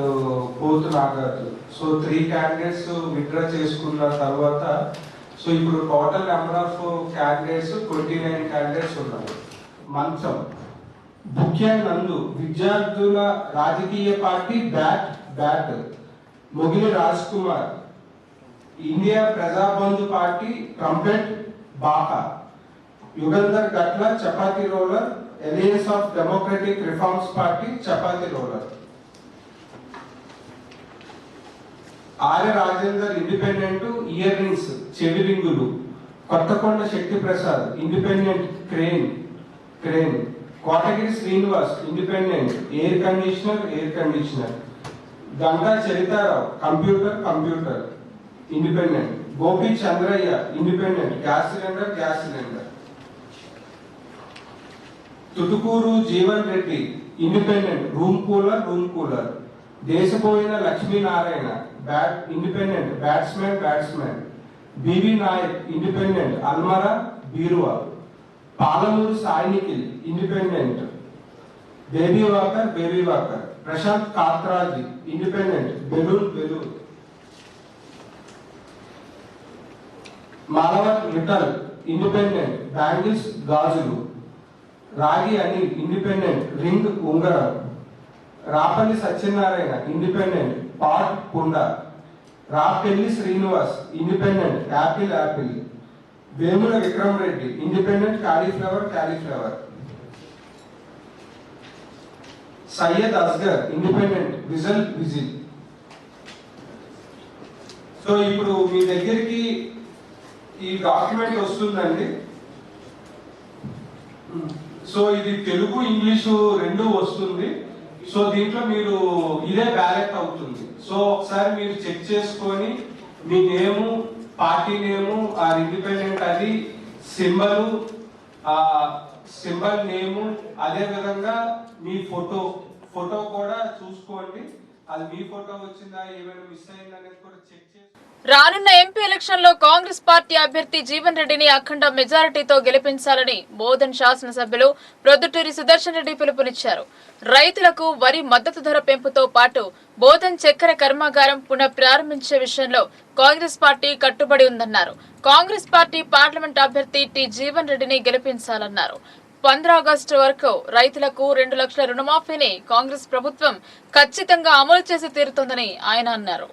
పోతు నాగార్జున. సో 3 క్యాండిడేట్స్ విత్డ్రా చేసుకున్న తర్వాత సో ఇప్పుడు total number of candidates 29 candidates ఉన్నారు. మంచం ముఖ్య నందు Vidyarthula Rajakiya party bat Mogili Raj Kumar, India Prajabandhu party trumpet బాకా, Yugandhar Gatla chapati roller, alliance of democratic reforms party chapati roller, Arya Rajender independent ear rings చెవి రింగులు, Kothakonda Shakti Prasad independent crane, Kotagiri Srinivas independent air conditioner, Ganga Charitha Rao computer independent, Gopi Chandraiah independent gas cylinder, Tutukuru Jeevan Reddy independent room cooler, దేశపోయిన Lakshminarayana independent batsmen, BV Nayak independent అల్మరా బీరువా, Palamuru Sai Nikhil independent baby walker, Prashanth Kathraji independent balloon, Malavath Vittal independent bangles గాజులు, Ragi Anil independent ring ఉంగరం, Rapalli Satyanarayana independent pot కుండ, Rapelli Srinivas independent apple, Vemula Vikram Reddy independent cauliflower, Syed Asghar independent whistle. So ఇప్పుడు మీ దగ్గరికి ఈ document వస్తుందండి. సో ఇది తెలుగు ఇంగ్లీషు రెండు వస్తుంది. సో దీంట్లో మీరు ఇదే బ్యాలెట్ అవుతుంది. సో ఒకసారి మీరు చెక్ చేసుకొని మీ నేము, పార్టీ నేము, ఆ ఇండిపెండెంట్ అది సింబల్ నేము, అదే విధంగా మీ ఫోటో కూడా చూసుకోండి. అది మీ ఫోటో వచ్చిందా, ఏమైనా మిస్ అయిందా అనేది కూడా చెక్ చేసి. రానున్న ఎంపీ ఎలక్షన్ లో కాంగ్రెస్ పార్టీ అభ్యర్థి జీవన్ రెడ్డిని అఖండ మెజారిటీతో గెలిపించాలని బోధన్ శాసనసభ్యులు ప్రొద్దుటూరి సుదర్శన్ రెడ్డి పిలుపునిచ్చారు. రైతులకు వరి మద్దతు ధర పెంపుతో పాటు బోధన్ చక్కెర కర్మాగారం పునః ప్రారంభించే విషయంలో కాంగ్రెస్ పార్టీ కట్టుబడి ఉందన్నారు. కాంగ్రెస్ పార్టీ పార్లమెంట్ అభ్యర్థి టి జీవన్ రెడ్డిని గెలిపించాలన్నారు. 15 ఆగస్టు వరకు రైతులకు 2 లక్షల రుణమాఫీని కాంగ్రెస్ ప్రభుత్వం ఖచ్చితంగా అమలు చేసి తీరుతోందని ఆయన అన్నారు.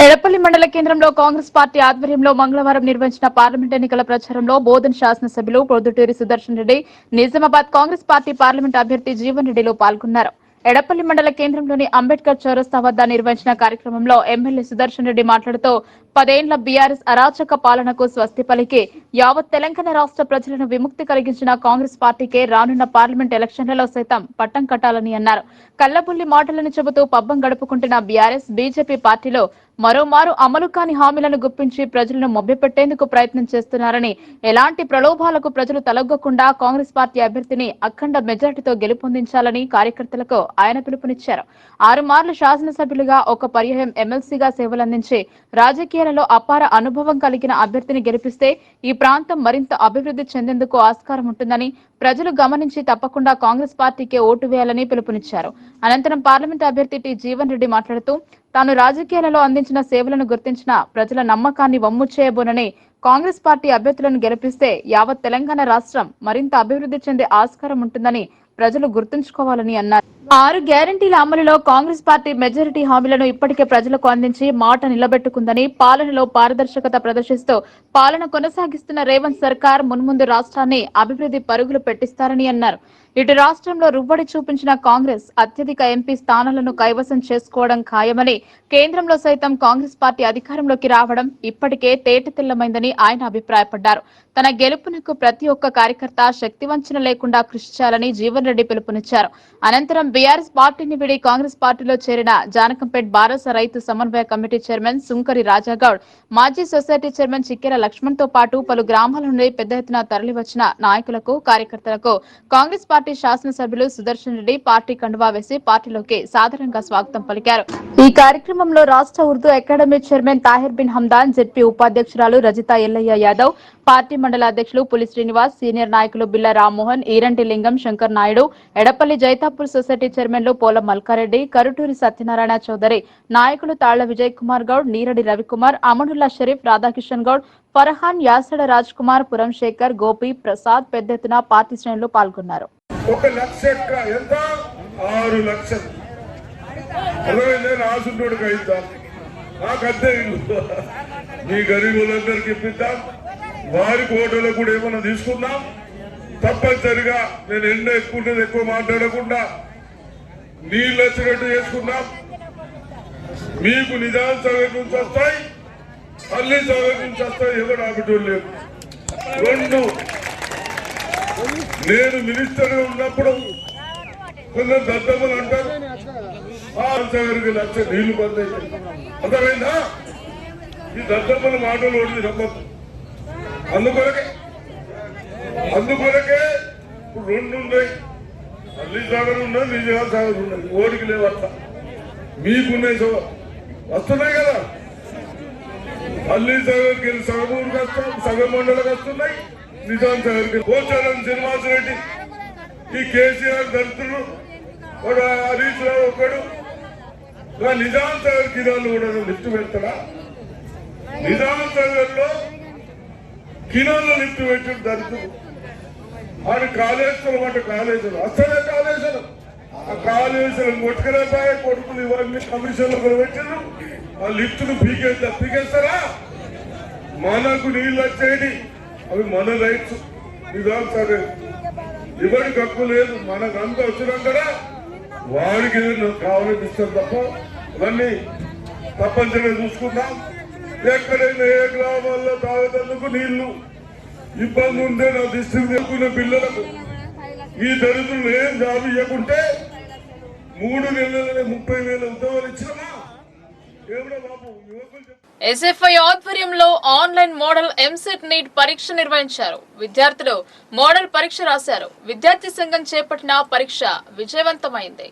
ఎడపల్లి మండల కేంద్రంలో కాంగ్రెస్ పార్టీ ఆధ్వర్యంలో మంగళవారం నిర్వహించిన పార్లమెంట్ ఎన్నికల ప్రచారంలో బోధన్ శాసనసభ్యులు ప్రొద్దుటూరి సుదర్శన్ రెడ్డి, నిజామాబాద్ కాంగ్రెస్ పార్టీ పార్లమెంట్ అభ్యర్థి జీవన్ రెడ్డిలో పాల్గొన్నారు. ఎడపల్లి మండల కేంద్రంలోని అంబేద్కర్ చౌరస్తా వద్ద నిర్వహించిన కార్యక్రమంలో ఎమ్మెల్యే సుదర్శన్ రెడ్డి మాట్లాడుతూ 10 ఏళ్ల బీఆర్ఎస్ అరాచక పాలనకు స్వస్తి పలికి యావత్ తెలంగాణ రాష్ట్ర ప్రజలను విముక్తి కలిగించిన కాంగ్రెస్ పార్టీకే రానున్న పార్లమెంట్ ఎలక్షన్లలో సైతం పట్టం కట్టాలని అన్నారు. కల్లబుల్లి మాటలను చెబుతూ పబ్బం గడుపుకుంటున్న బీఆర్ఎస్ బీజేపీ పార్టీలో మరోమారు అమలు కాని హామీలను గుప్పించి ప్రజలను మభ్యపెట్టేందుకు ప్రయత్నం చేస్తున్నారని, ఎలాంటి ప్రలోభాలకు ప్రజలు తలొగ్గకుండా కాంగ్రెస్ పార్టీ అభ్యర్థిని అఖండ మెజార్టీతో గెలుపొందించాలని కార్యకర్తలకు ఆయన పిలుపునిచ్చారు. 6 మార్లు శాసనసభ్యులుగా, 1 పర్యాయం ఎమ్మెల్సీగా సేవలందించి రాజకీయాలలో అపార అనుభవం కలిగిన అభ్యర్థిని గెలిపిస్తే ఈ ప్రాంతం మరింత అభివృద్ధి చెందేందుకు ఆస్కారం ఉంటుందని ప్రజలు గమనించి తప్పకుండా కాంగ్రెస్ పార్టీకే ఓటు వేయాలని పిలుపునిచ్చారు. అనంతరం పార్లమెంట్ అభ్యర్థి టి జీవన్ రెడ్డి మాట్లాడుతూ తాను రాజకీయాలలో అందించిన సేవలను గుర్తించిన ప్రజల నమ్మకాన్ని వమ్ము చేయబోనని, కాంగ్రెస్ పార్టీ అభ్యర్థులను గెలిపిస్తే యావత్ తెలంగాణ రాష్ట్రం మరింత అభివృద్ధి చెందే ఆస్కారం ఉంటుందని ప్రజలు గుర్తుంచుకోవాలని అన్నారు. 6 గ్యారంటీల అమలులో కాంగ్రెస్ పార్టీ మెజారిటీ హామీలను ఇప్పటికే ప్రజలకు అందించి మాట నిలబెట్టుకుందని, పాలనలో పారదర్శకత ప్రదర్శిస్తూ పాలన కొనసాగిస్తున్న రేవంత్ సర్కార్ మున్ముందు రాష్ట్రాన్ని అభివృద్ధి పరుగులు పెట్టిస్తారని అన్నారు. ఇటు రాష్ట్రంలో రువ్వడి చూపించిన కాంగ్రెస్ అత్యధిక ఎంపీ స్థానాలను కైవసం చేసుకోవడం ఖాయమని, కేంద్రంలో సైతం కాంగ్రెస్ పార్టీ అధికారంలోకి రావడం ఇప్పటికే తేటతెల్లమైందని ఆయన అభిప్రాయపడ్డారు. తన గెలుపునకు ప్రతి ఒక్క కార్యకర్త శక్తివంచన లేకుండా కృషి చేయాలని జీవన్ రెడ్డి పిలుపునిచ్చారు. అనంతరం బీఆర్ఎస్ పార్టీని విడి కాంగ్రెస్ పార్టీలో చేరిన జానకంపేట్ బారస రైతు సమన్వయ కమిటీ చైర్మన్ సుంకరి రాజాగౌడ్, మాజీ సొసైటీ చైర్మన్ చిక్కెర లక్ష్మణ్ తో పాటు పలు గ్రామాల నుండి పెద్ద ఎత్తున తరలివచ్చిన నాయకులకు, కార్యకర్తలకు కాంగ్రెస్ పార్టీ పార్టీ శాసనసభ్యులు సుదర్శన్ రెడ్డి పార్టీ కండువా వేసి పార్టీలోకి సాదరంగా స్వాగతం పలికారు. ఈ కార్యక్రమంలో రాష్ట్ర Urdu academy chairman Tahir Bin Hamdan, ZP ఉపాధ్యక్షురాలు రజిత ఎల్లయ్య యాదవ్, పార్టీ మండల అధ్యక్షులు పులి శ్రీనివాస్, సీనియర్ నాయకులు బిల్ల రామ్మోహన్, ఈరంటి లింగం, శంకర్ నాయుడు, ఎడపల్లి జైతాపూర్ సొసైటీ చైర్మన్లు పోలం మల్కారెడ్డి, కరుటూరి సత్యనారాయణ చౌదరి, నాయకులు తాళ్ల విజయ్ కుమార్ గౌడ్, నీరడి రవికుమార్, అమనుల్లా షరీఫ్, రాధాకిషన్ గౌడ్, ఫర్హాన్, యాసడ రాజ్ కుమార్, పురం శేఖర్, గోపి, ప్రసాద్ పెద్ద ఎత్తున పార్టీ శ్రేణులు పాల్గొన్నారు. 1 లక్ష ఎంత 6 లక్షలు రాసుంటోడికి అయిద్దాం, నాకు అంతే ఇల్లు మీ గరీబులందరికీ ఇప్పిద్దాం. వారి కోటలో కూడా ఏమన్నా తీసుకుందాం. తప్పనిసరిగా నేను ఎండ ఎక్కువ ఎక్కువ మాట్లాడకుండా నీళ్ళు వచ్చినట్టు చేసుకుందాం. మీకు నిజాం సగం నుంచి వస్తాయి, అల్లి సగం నుంచి వస్తాయి. ఎవరు ఆపేటోళ్ళు లేదు. 2, నేను మినిస్టర్ ఉన్నప్పుడు కొందరు దద్దమ్మలు అంటారు ఆన్సర్కి లక్ష నీళ్లు బంద్ అయితే అర్థమైందా? ఈ దద్దమ్మల మాటలు ఓడి నమ్మద్దు. అందుకొరకే 2 ఉన్నాయి. అల్లి సాగర్ ఉన్నది, నిజాం సాగర్ ఉన్నది. ఓడికి లేవు అట్లా. మీకున్నాయి వస్తున్నాయి కదా. అల్లి సాగర్కి సగం ఊరికి వస్తాం, సగం మండలికి వస్తున్నాయి. నిజాం సాగర్కి పోచారం శ్రీనివాసరెడ్డి, ఈ కేసీఆర్ దళితులు ఒక హరీష్ రావు ఒకడు, నిజాం సాగర్ కిరాలు కూడా లిఫ్ట్ పెడతాడా? నిజాం సాగర్ లో కిరాల్లో లిఫ్ట్ పెట్టాడు దళితులు. ఆడు కాళేశ్వరం అంటే కాళేశ్వరం అసలే కాళేశ్వరం. ఆ కాళేశ్వరం కొట్టుకునేపాయ కొడుకులు ఇవన్నీ కమిషన్లు కూడా పెట్టారు. ఆ లిఫ్ట్ను పీకేస్తారా? మనకు నీళ్ళు వచ్చేది అవి మన రైట్స్. నిజాం సాగర్ ఎవరికి హక్కు లేదు. మనకు అంతా వచ్చినాకడా వాడికి కావాలని ఇస్తాం తప్ప ఇవన్నీ తప్పనిసరిగా చూసుకుందాం. ఎక్కడైనా ఏ గ్రామాల్లో తాగేందుకు నీళ్లు ఇబ్బంది ఉంటే నా దృష్టికి తెచ్చుకునే పిల్లలకు ఈ దళితులు ఏం జాబ్ ఇవ్వకుంటే 3 నెలల 30,000 ఉద్యోగాలు ఇచ్చినామా? ఏమిటో బాబు యువకులు. ఎస్ఎఫ్ఐ ఆధ్వర్యంలో ఆన్లైన్ మోడల్ ఎంసెట్ నీట్ పరీక్ష నిర్వహించారు. విద్యార్థులు మోడల్ పరీక్ష రాశారు. విద్యార్థి సంఘం చేపట్టిన పరీక్ష విజయవంతమైంది.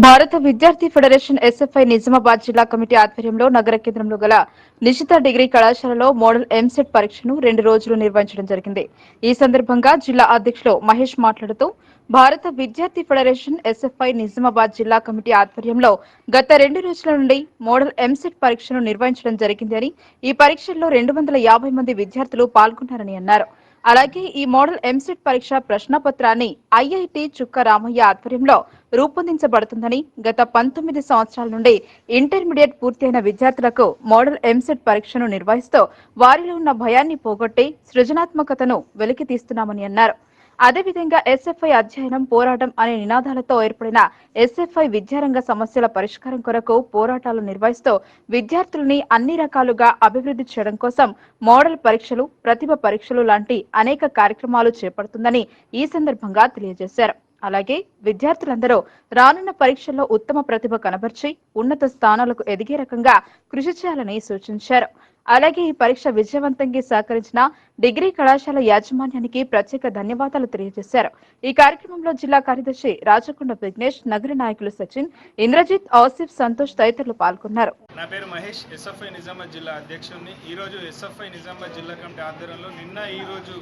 భారత విద్యార్థి ఫెడరేషన్ ఎస్ఎఫ్ఐ నిజామాబాద్ జిల్లా కమిటీ ఆధ్వర్యంలో నగర కేంద్రంలో గల నిశిత డిగ్రీ కళాశాలలో మోడల్ ఎంసెట్ పరీక్షను 2 రోజులు నిర్వహించడం జరిగింది. ఈ సందర్భంగా జిల్లా అధ్యక్షులు మహేష్ మాట్లాడుతూ భారత విద్యార్థి ఫెడరేషన్ ఎస్ఎఫ్ఐ నిజామాబాద్ జిల్లా కమిటీ ఆధ్వర్యంలో గత 2 రోజుల నుండి మోడల్ ఎంసెట్ పరీక్షను నిర్వహించడం జరిగిందని, ఈ పరీక్షల్లో 250 మంది విద్యార్థులు పాల్గొన్నారని అన్నారు. అలాగే ఈ మోడల్ ఎంసెట్ పరీక్ష ప్రశ్నపత్రాన్ని ఐఐటి చుక్క రామయ్య ఆధ్వర్యంలో రూపొందించబడుతుందని, గత 19 సంవత్సరాల నుండి ఇంటర్మీడియట్ పూర్తయిన విద్యార్థులకు మోడల్ ఎంసెట్ పరీక్షను నిర్వహిస్తూ వారిలో ఉన్న భయాన్ని పోగొట్టి సృజనాత్మకతను వెలికి తీస్తున్నామని అన్నారు. అదేవిధంగా ఎస్ఎఫ్ఐ అధ్యయనం పోరాటం అనే నినాదాలతో ఏర్పడిన ఎస్ఎఫ్ఐ విద్యారంగ సమస్యల పరిష్కారం కొరకు పోరాటాలు నిర్వహిస్తూ విద్యార్థులని అన్ని రకాలుగా అభివృద్ధి చేయడం కోసం మోడల్ పరీక్షలు, ప్రతిభ పరీక్షలు లాంటి అనేక కార్యక్రమాలు చేపడుతుందని ఈ సందర్భంగా తెలియజేశారు. అలాగే విద్యార్థులందరూ రానున్న పరీక్షల్లో ఉత్తమ ప్రతిభ కనబర్చి ఉన్నత స్థానాలకు ఎదిగే రకంగా కృషి చేయాలని సూచించారు. అలాగే ఈ పరీక్ష విజయవంతంగా సహకరించిన డిగ్రీ కళాశాల యాజమాన్యానికి ప్రత్యేక ధన్యవాదాలు తెలియజేశారు. ఈ కార్యక్రమంలో జిల్లా కార్యదర్శి రాజకొండ విఘ్నేష్, నగర నాయకులు సచిన్, ఇంద్రజిత్, ఆసిఫ్, సంతోష్ తదితరులు పాల్గొన్నారు. నా పేరు మహేష్, ఎస్ఎఫ్ఐ నిజామాబాద్ జిల్లా అధ్యక్షుడిని. ఈరోజు ఎస్ఎఫ్ఐ నిజామాబాద్ జిల్లా కమిటీ ఆధ్వర్యంలో ఈరోజు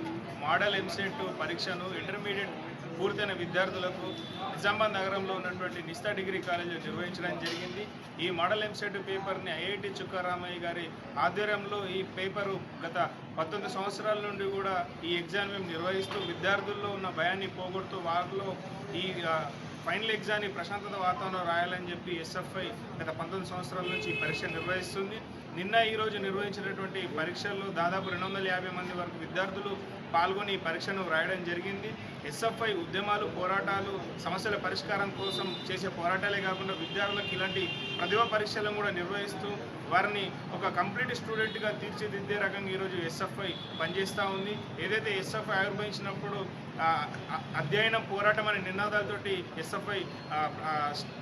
మోడల్ ఎంసెట్ పరీక్షను ఇంటర్మీడియట్ పూర్తయిన విద్యార్థులకు నిజామాబాద్ నగరంలో ఉన్నటువంటి నిస్తా డిగ్రీ కాలేజీలో నిర్వహించడం జరిగింది. ఈ మోడల్ ఎంసెట్ పేపర్ని ఐఐటి చుక్కారామయ్య గారి ఆధ్వర్యంలో ఈ పేపరు గత 19 సంవత్సరాల నుండి కూడా ఈ ఎగ్జామ్ మేము నిర్వహిస్తూ విద్యార్థుల్లో ఉన్న భయాన్ని పోగొడుతూ వారిలో ఈ ఫైనల్ ఎగ్జామ్ని ప్రశాంతత వాతావరణంలో రాయాలని చెప్పి ఎస్ఎఫ్ఐ గత 19 సంవత్సరాల నుంచి ఈ పరీక్ష నిర్వహిస్తుంది. ఈరోజు నిర్వహించినటువంటి పరీక్షల్లో దాదాపు 250 మంది వరకు విద్యార్థులు పాల్గొని ఈ పరీక్షను రాయడం జరిగింది. ఎస్ఎఫ్ఐ ఉద్యమాలు, పోరాటాలు, సమస్యల పరిష్కారం కోసం చేసే పోరాటాలే కాకుండా విద్యార్థులకు ఇలాంటి ప్రతిభా పరీక్షలను కూడా నిర్వహిస్తూ వారిని ఒక కంప్లీట్ స్టూడెంట్గా తీర్చిదిద్దే రకంగా ఈరోజు ఎస్ఎఫ్ఐ పనిచేస్తూ ఉంది. ఏదైతే ఎస్ఎఫ్ఐ ఆవిర్భవించినప్పుడు అధ్యయనం, పోరాటం అనే నినాదాలతోటి ఎస్ఎఫ్ఐ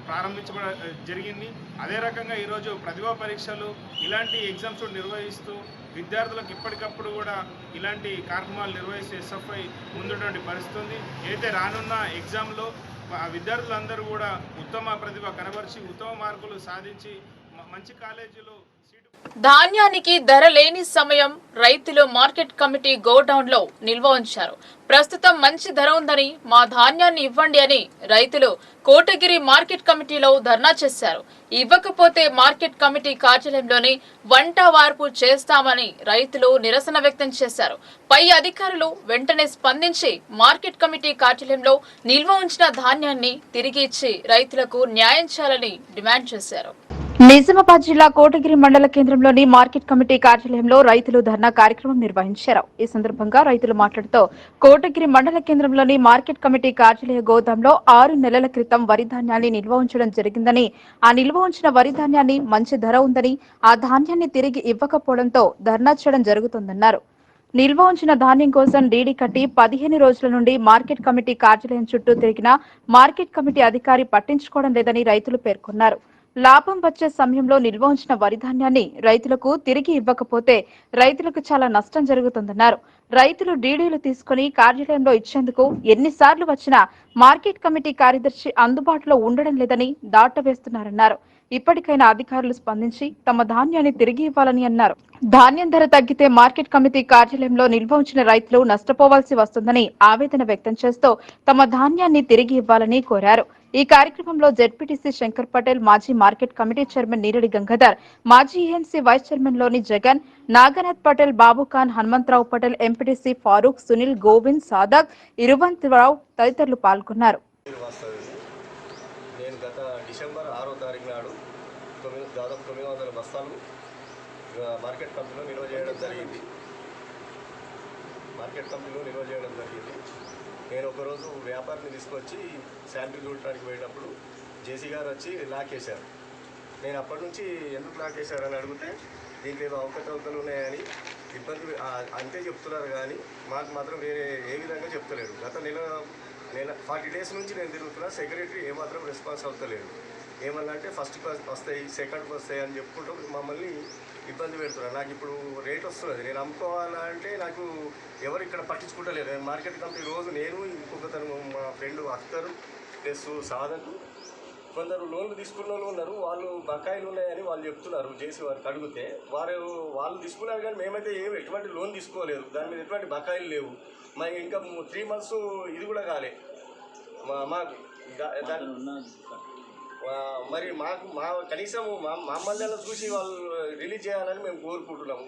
ప్రారంభించబడ జరిగింది. అదే రకంగా ఈరోజు ప్రతిభా పరీక్షలు ఇలాంటి ఎగ్జామ్స్ నిర్వహిస్తూ విద్యార్థులకు ఇప్పటికప్పుడు కూడా ఇలాంటి కార్యక్రమాలు నిర్వహిస్తే ఎస్ఎఫ్ఐ ముందుటువంటి పరిస్థితి ఉంది. అయితే రానున్న ఎగ్జామ్లో విద్యార్థులందరూ కూడా ఉత్తమ ప్రతిభ కనబరిచి ఉత్తమ మార్కులు సాధించి మంచి కాలేజీలో ధాన్యానికి ధర లేని సమయం రైతులు మార్కెట్ కమిటీ గోడౌన్ లో నిల్వ ఉంచారు. ప్రస్తుతం మంచి ధర ఉందని మా ధాన్యాన్ని ఇవ్వండి అని రైతులు కోటగిరి మార్కెట్ కమిటీలో ధర్నా చేశారు. ఇవ్వకపోతే మార్కెట్ కమిటీ కార్యాలయంలోని వంట వార్పు చేస్తామని రైతులు నిరసన వ్యక్తం చేశారు. పై అధికారులు వెంటనే స్పందించి మార్కెట్ కమిటీ కార్యాలయంలో నిల్వ ఉంచిన ధాన్యాన్ని తిరిగి ఇచ్చి రైతులకు న్యాయం చేయాలని డిమాండ్ చేశారు. నిజామాబాద్ జిల్లా కోటగిరి మండల కేంద్రంలోని మార్కెట్ కమిటీ కార్యాలయంలో రైతులు ధర్నా కార్యక్రమం నిర్వహించారు. ఈ సందర్భంగా రైతులు మాట్లాడుతూ కోటగిరి మండల కేంద్రంలోని మార్కెట్ కమిటీ కార్యాలయ గోదాంలో 6 నెలల క్రితం వరి ధాన్యాన్ని నిల్వ ఉంచడం జరిగిందని, ఆ నిల్వ ఉంచిన వరి ధాన్యాన్ని మంచి ధర ఉందని, ఆ ధాన్యాన్ని తిరిగి ఇవ్వకపోవడంతో ధర్నా చేయడం జరుగుతుందన్నారు. నిల్వ ఉంచిన ధాన్యం కోసం డీడీ కట్టి 15 రోజుల నుండి మార్కెట్ కమిటీ కార్యాలయం చుట్టూ తిరిగినా మార్కెట్ కమిటీ అధికారి పట్టించుకోవడం లేదని రైతులు పేర్కొన్నారు. లాభం వచ్చే సమయంలో నిల్వ ఉంచిన వరి ధాన్యాన్ని రైతులకు తిరిగి ఇవ్వకపోతే రైతులకు చాలా నష్టం జరుగుతుందన్నారు. రైతులు డీడీలు తీసుకుని కార్యాలయంలో ఇచ్చేందుకు ఎన్నిసార్లు వచ్చినా మార్కెట్ కమిటీ కార్యదర్శి అందుబాటులో ఉండడం లేదని దాటవేస్తున్నారన్నారు. ఇప్పటికైనా అధికారులు స్పందించి తమ ధాన్యాన్ని తిరిగి ఇవ్వాలని అన్నారు. ధాన్యం ధర తగ్గితే మార్కెట్ కమిటీ కార్యాలయంలో నిల్వ ఉంచిన రైతులు నష్టపోవాల్సి వస్తుందని ఆవేదన వ్యక్తం చేస్తూ తమ ధాన్యాన్ని తిరిగి ఇవ్వాలని కోరారు. ఈ కార్యక్రమంలో జెడ్పీటీసీ శంకర్ పటేల్, మాజీ market committee chairman Neeradi Gangadhar, మాజీ ఏఎన్సీ వైస్ చైర్మన్ లోని జగన్, నాగనాథ్ పటేల్, బాబుఖాన్, హనుమంతరావు పటేల్, ఎంపీటీసీ ఫారూక్, సునీల్, గోవింద్, సాదక్, ఇరువంతరావు తదితరులు పాల్గొన్నారు. నేను గత డిసెంబర్ 6వ తారీఖు నాడు దాదాపు 900 బస్తాలు మార్కెట్ కంపెనీలో నిల్వ చేయడం జరిగింది. నేను ఒకరోజు వ్యాపారిని తీసుకొచ్చి శాంపిల్ చూడటానికి పోయినప్పుడు జేసీ గారు వచ్చి లాక్ వేశారు. నేను అప్పటి నుంచి ఎందుకు లాక్ వేశారని అడిగితే దీంట్లో ఏదో అవకతవకలు ఉన్నాయని ఇబ్బంది అంతే చెప్తున్నారు, కానీ మాకు మాత్రం వేరే ఏ విధంగా చెప్తలేరు. గత నెల 40 డేస్ నుంచి నేను తిరుగుతున్నా, సెక్రటరీ ఏమాత్రం రెస్పాన్స్ అవుతలేడు. ఏమన్నంటే ఫస్ట్ వస్తాయి, సెకండ్కి వస్తాయి అని చెప్పుకుంటూ మమ్మల్ని ఇబ్బంది పెడుతున్నారు. నాకు ఇప్పుడు రేట్ వస్తున్నది, నేను అమ్ముకోవాలంటే నాకు ఎవరు ఇక్కడ పట్టించుకుంటలేరు. మార్కెట్ కంపెనీ రోజు నేను ఇంకొకతను మా ఫ్రెండ్ అఖ్తరు ప్లస్ సాధకు కొందరు లోన్లు తీసుకున్న వాళ్ళు ఉన్నారు, వాళ్ళు బకాయిలు ఉన్నాయని వాళ్ళు చెప్తున్నారు. చేసి వారికి అడిగితే వాళ్ళు తీసుకున్నారు, కానీ మేమైతే ఎటువంటి లోన్ తీసుకోలేదు, దాని మీద ఎటువంటి బకాయిలు లేవు. మరి ఇంకా 3 months ఇది కూడా కాలే మాకు. మరి మా కనీసం మమ్మల్ని చూసి వాళ్ళు రిలీజ్ చేయాలని మేము కోరుకుంటున్నాము.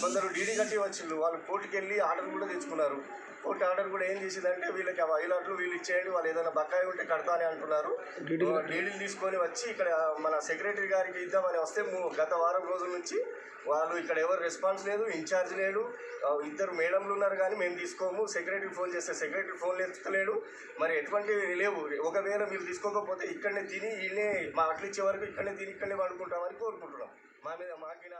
కొందరు డీడీ కట్టి వచ్చిండ్రు, వాళ్ళు కోర్టుకి వెళ్ళి ఆర్డర్ కూడా తెచ్చుకున్నారు. కోర్టు ఆర్డర్ కూడా ఏం చేసిందంటే వీళ్ళకి వైలాట్లు వీళ్ళు ఇచ్చేయండి, వాళ్ళు ఏదైనా బకాయి ఉంటే కడతా అని అంటున్నారు. డీడీలు తీసుకొని వచ్చి ఇక్కడ మన సెక్రటరీ గారికి ఇద్దామని వస్తే గత వారం రోజుల నుంచి వాళ్ళు ఇక్కడ ఎవరు రెస్పాన్స్ లేదు, ఇన్ఛార్జ్ లేడు, 2 మేడంలు ఉన్నారు, కానీ మేము తీసుకోము. సెక్రటరీ ఫోన్ చేస్తే సెక్రటరీ ఫోన్లు ఎత్తుతలేడు. మరి ఎటువంటి లేవు. ఒకవేళ మీరు తీసుకోకపోతే ఇక్కడనే తిని వీళ్ళే మా అట్లు ఇచ్చే వరకు ఇక్కడనే తిని ఇక్కడనే పడుకుంటామని కోరుకుంటున్నాం. మా మీద మాకిన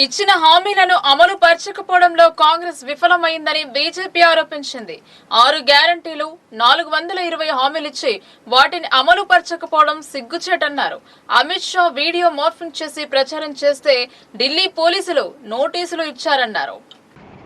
ఇచ్చిన హామీలను అమలు పరచకపోవడంలో కాంగ్రెస్ విఫలమైందని బీజేపీ ఆరోపించింది. 6 గ్యారంటీలు 420 హామీలిచ్చి వాటిని అమలు పరచకపోవడం సిగ్గుచేటన్నారు. అమిత్ షా వీడియో మార్ఫింగ్ చేసి ప్రచారం చేస్తే ఢిల్లీ పోలీసులు నోటీసులు ఇచ్చారన్నారు.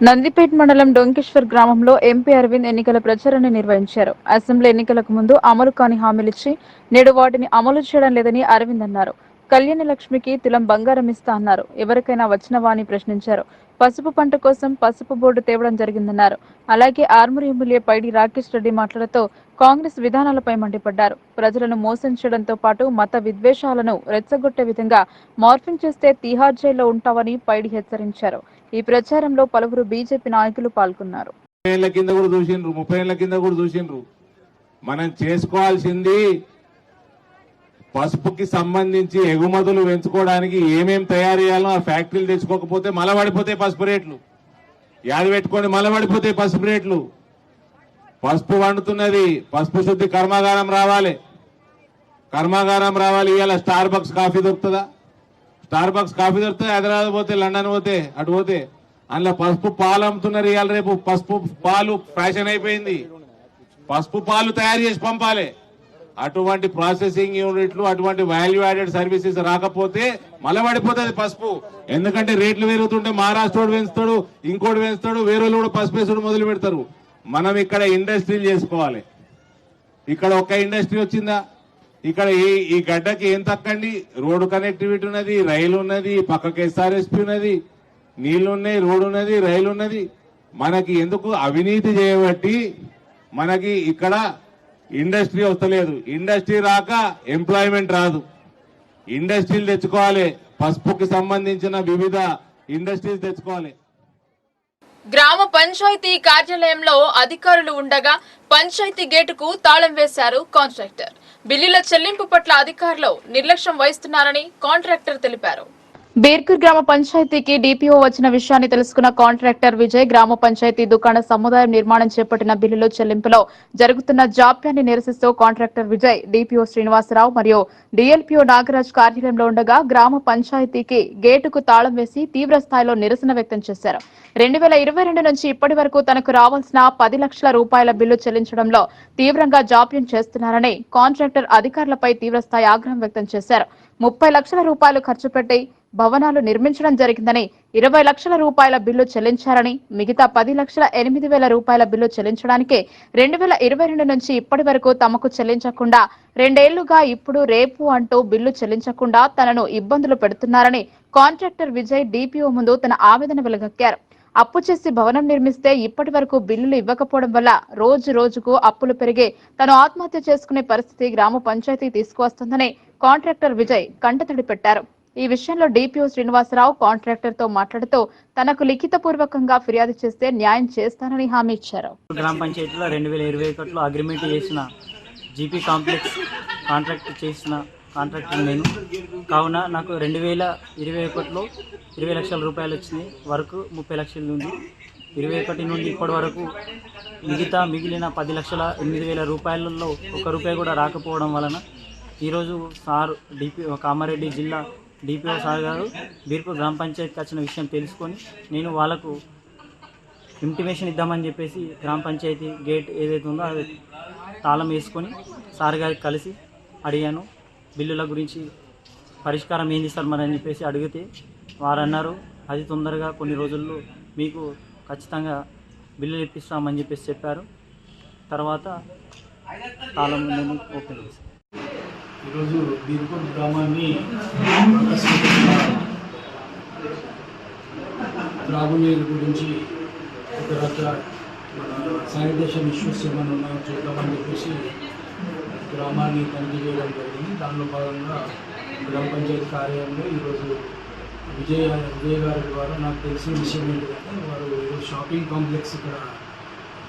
నందిపేట్ మండలం డొంకేశ్వర్ గ్రామంలో ఎంపీ అరవింద్ ఎన్నికల ప్రచారాన్ని నిర్వహించారు. అసెంబ్లీ ఎన్నికలకు ముందు అమలు కాని హామీలిచ్చి నేడు వాటిని అమలు చేయడం లేదని అరవింద్ అన్నారు. కళ్యాణ లక్ష్మికి తులం బంగారం ఇస్తా అన్నారు. ఎవరికైనా వచ్చినవా అని ప్రశ్నించారు. పసుపు పంట కోసం పసుపు బోర్డు తేవడం జరిగిందన్నారు. అలాగే ఆర్మూర్ ఎమ్మెల్యే పైడి రాకేష్ రెడ్డి మాట్లాడుతూ కాంగ్రెస్ విధానాలపై మండిపడ్డారు. ప్రజలను మోసం చేయడంతో పాటు మత విద్వేషాలను రెచ్చగొట్టే విధంగా మార్ఫింగ్ చేస్తే తీహార్ జైల్లో ఉంటామని పైడి హెచ్చరించారు. ఈ ప్రచారంలో పలువురు బీజేపీ నాయకులు పాల్గొన్నారు. 30 ఏళ్ల కింద కూడా చూసిండ్రు. మనం చేసుకోవాల్సింది పసుపుకి సంబంధించి ఎగుమతులు పెంచుకోవడానికి ఏమేం తయారు చేయాలో ఆ ఫ్యాక్టరీలు తెచ్చుకోకపోతే మలబడిపోతాయి పసుపు రేట్లు. యాది పెట్టుకొని మలబడిపోతాయి పసుపు రేట్లు. పసుపు వండుతున్నది, పసుపు శుద్ధి కర్మాగారం రావాలి. ఇవాళ స్టార్ బక్స్ కాఫీ దొరుకుతుందా? స్టార్ బక్స్ కాఫీ దొరుకుతుంది. హైదరాబాద్ పోతే, లండన్ పోతే, అటు పోతే అందులో పసుపు పాలు అమ్ముతున్నారు. ఇవాళ రేపు పసుపు పాలు ఫ్యాషన్ అయిపోయింది. పసుపు పాలు తయారు చేసి పంపాలి. అటువంటి ప్రాసెసింగ్ యూనిట్లు, అటువంటి వాల్యూ యాడెడ్ సర్వీసెస్ రాకపోతే మలబడిపోతుంది పసుపు. ఎందుకంటే రేట్లు పెరుగుతుంటే మహారాష్ట్ర పెంచుతాడు, ఇంకోటి పెంచుతాడు, వేరే కూడా పసుపు వేసుడు మొదలు పెడతారు. మనం ఇక్కడ ఇండస్ట్రీలు చేసుకోవాలి. ఇక్కడ ఒక్క ఇండస్ట్రీ వచ్చిందా? ఇక్కడ ఈ గడ్డకి ఏం తక్కండి? రోడ్డు కనెక్టివిటీ ఉన్నది, రైలు ఉన్నది, పక్కకి ఎస్ఆర్ఎస్పీ ఉన్నది, నీళ్లు ఉన్నాయి, రోడ్డు ఉన్నది, రైలు ఉన్నది. మనకి ఎందుకు అవినీతి చేయబట్టి మనకి ఇక్కడ ఇండస్ట్రీ వస్తలేదు. ఇండస్ట్రీ రాక ఎంప్లాయ్మెంట్ రాదు. ఇండస్ట్రీలు తెచ్చుకోవాలి. పసుపుకి సంబంధించిన వివిధ ఇండస్ట్రీస్ తెచ్చుకోవాలి. గ్రామ పంచాయతీ కార్యాలయంలో అధికారులు ఉండగా పంచాయతీ గేటుకు తాళం వేశారు కాంట్రాక్టర్. బిల్లుల చెల్లింపు పట్ల అధికారులు నిర్లక్ష్యం వహిస్తున్నారని కాంట్రాక్టర్ తెలిపారు. బీర్కూర్ గ్రామ పంచాయతీకి డిపిఓ వచ్చిన విషయాన్ని తెలుసుకున్న కాంట్రాక్టర్ విజయ్ గ్రామ పంచాయతీ దుకాణ సముదాయం నిర్మాణం చేపట్టిన బిల్లుల చెల్లింపులో జరుగుతున్న జాప్యాన్ని నిరసిస్తూ కాంట్రాక్టర్ విజయ్ డిపిఓ శ్రీనివాసరావు మరియు డిఎల్పిఓ నాగరాజ్ కార్యాలయంలో ఉండగా గ్రామ పంచాయతీకి గేటుకు తాళం వేసి తీవ్ర స్థాయిలో నిరసన వ్యక్తం చేశారు. 2022 నుంచి ఇప్పటి వరకు తనకు రావాల్సిన 10 లక్షల రూపాయల బిల్లు చెల్లించడంలో తీవ్రంగా జాప్యం చేస్తున్నారని కాంట్రాక్టర్ అధికారులపై తీవ్రస్థాయి ఆగ్రహం వ్యక్తం చేశారు. 30 లక్షల రూపాయలు ఖర్చు పెట్టి భవనాలు నిర్మించడం జరిగిందని, 20 లక్షల రూపాయల బిల్లు చెల్లించారని, మిగతా 10,08,000 రూపాయల బిల్లు చెల్లించడానికి 2022 నుంచి ఇప్పటి వరకు తమకు చెల్లించకుండా 2 ఏళ్లుగా ఇప్పుడు రేపు అంటూ బిల్లు చెల్లించకుండా తనను ఇబ్బందులు పెడుతున్నారని కాంట్రాక్టర్ విజయ్ డిపిఓ ముందు తన ఆవేదన వెలుగక్కారు. అప్పు చేసి భవనం నిర్మిస్తే ఇప్పటి వరకు బిల్లులు ఇవ్వకపోవడం వల్ల రోజు రోజుకు అప్పులు పెరిగి తను ఆత్మహత్య చేసుకునే పరిస్థితి గ్రామ పంచాయతీ తీసుకువస్తుందని కాంట్రాక్టర్ విజయ్ కంటతడి పెట్టారు. ఈ విషయంలో డిపిఓ శ్రీనివాసరావు కాంట్రాక్టర్ తో మాట్లాడుతూ తనకు లిఖితపూర్వకంగా ఫిర్యాదు చేస్తే న్యాయం చేస్తానని హామీ ఇచ్చారు. గ్రామ పంచాయతీలో 2021లో అగ్రిమెంట్ చేసిన జీపీ కాంప్లెక్స్ కాంట్రాక్ట్ చేసిన కాంట్రాక్టర్ నేను. కావున నాకు 2021లో 20 లక్షల రూపాయలు వచ్చినాయి. వరకు 30 లక్షలు ఉంది. 21 నుండి ఇప్పటి వరకు మిగిలిన 10,08,000 రూపాయలలో 1 రూపాయి కూడా రాకపోవడం వలన ఈరోజు సార్ డిపిఓ కామారెడ్డి జిల్లా డిపిఓ సార్ గారు బీర్పూర్ గ్రామ పంచాయతీకి వచ్చిన విషయం తెలుసుకొని నేను వాళ్ళకు ఇంటిమేషన్ ఇద్దామని చెప్పేసి గ్రామ పంచాయతీ గేట్ ఏదైతే ఉందో అది తాళం వేసుకొని సార్ గారికి కలిసి అడిగాను. బిల్లుల గురించి పరిష్కారం ఏంది సార్ మరి అని చెప్పేసి అడిగితే వారు అన్నారు, అది తొందరగా కొన్ని రోజుల్లో మీకు ఖచ్చితంగా బిల్లులు ఇప్పిస్తామని చెప్పేసి చెప్పారు. తర్వాత తాళం నేను ఓపెన్ చేశాను. ఈరోజు బీర్పూర్ గ్రామాన్ని త్రాగునీరు గురించి ఒక రకాల శానిటేషన్ ఇష్యూస్ ఏమైనా ఉన్నాయో చూద్దామని చెప్పేసి గ్రామాన్ని తనిఖీ చేయడం జరిగింది. దానిలో భాగంగా గ్రామ పంచాయతీ కార్యాలయంలో ఈరోజు విజయ్ గారి ద్వారా నాకు తెలిసిన విషయం ఏంటంటే వారు ఈరోజు షాపింగ్ కాంప్లెక్స్ ఇక్కడ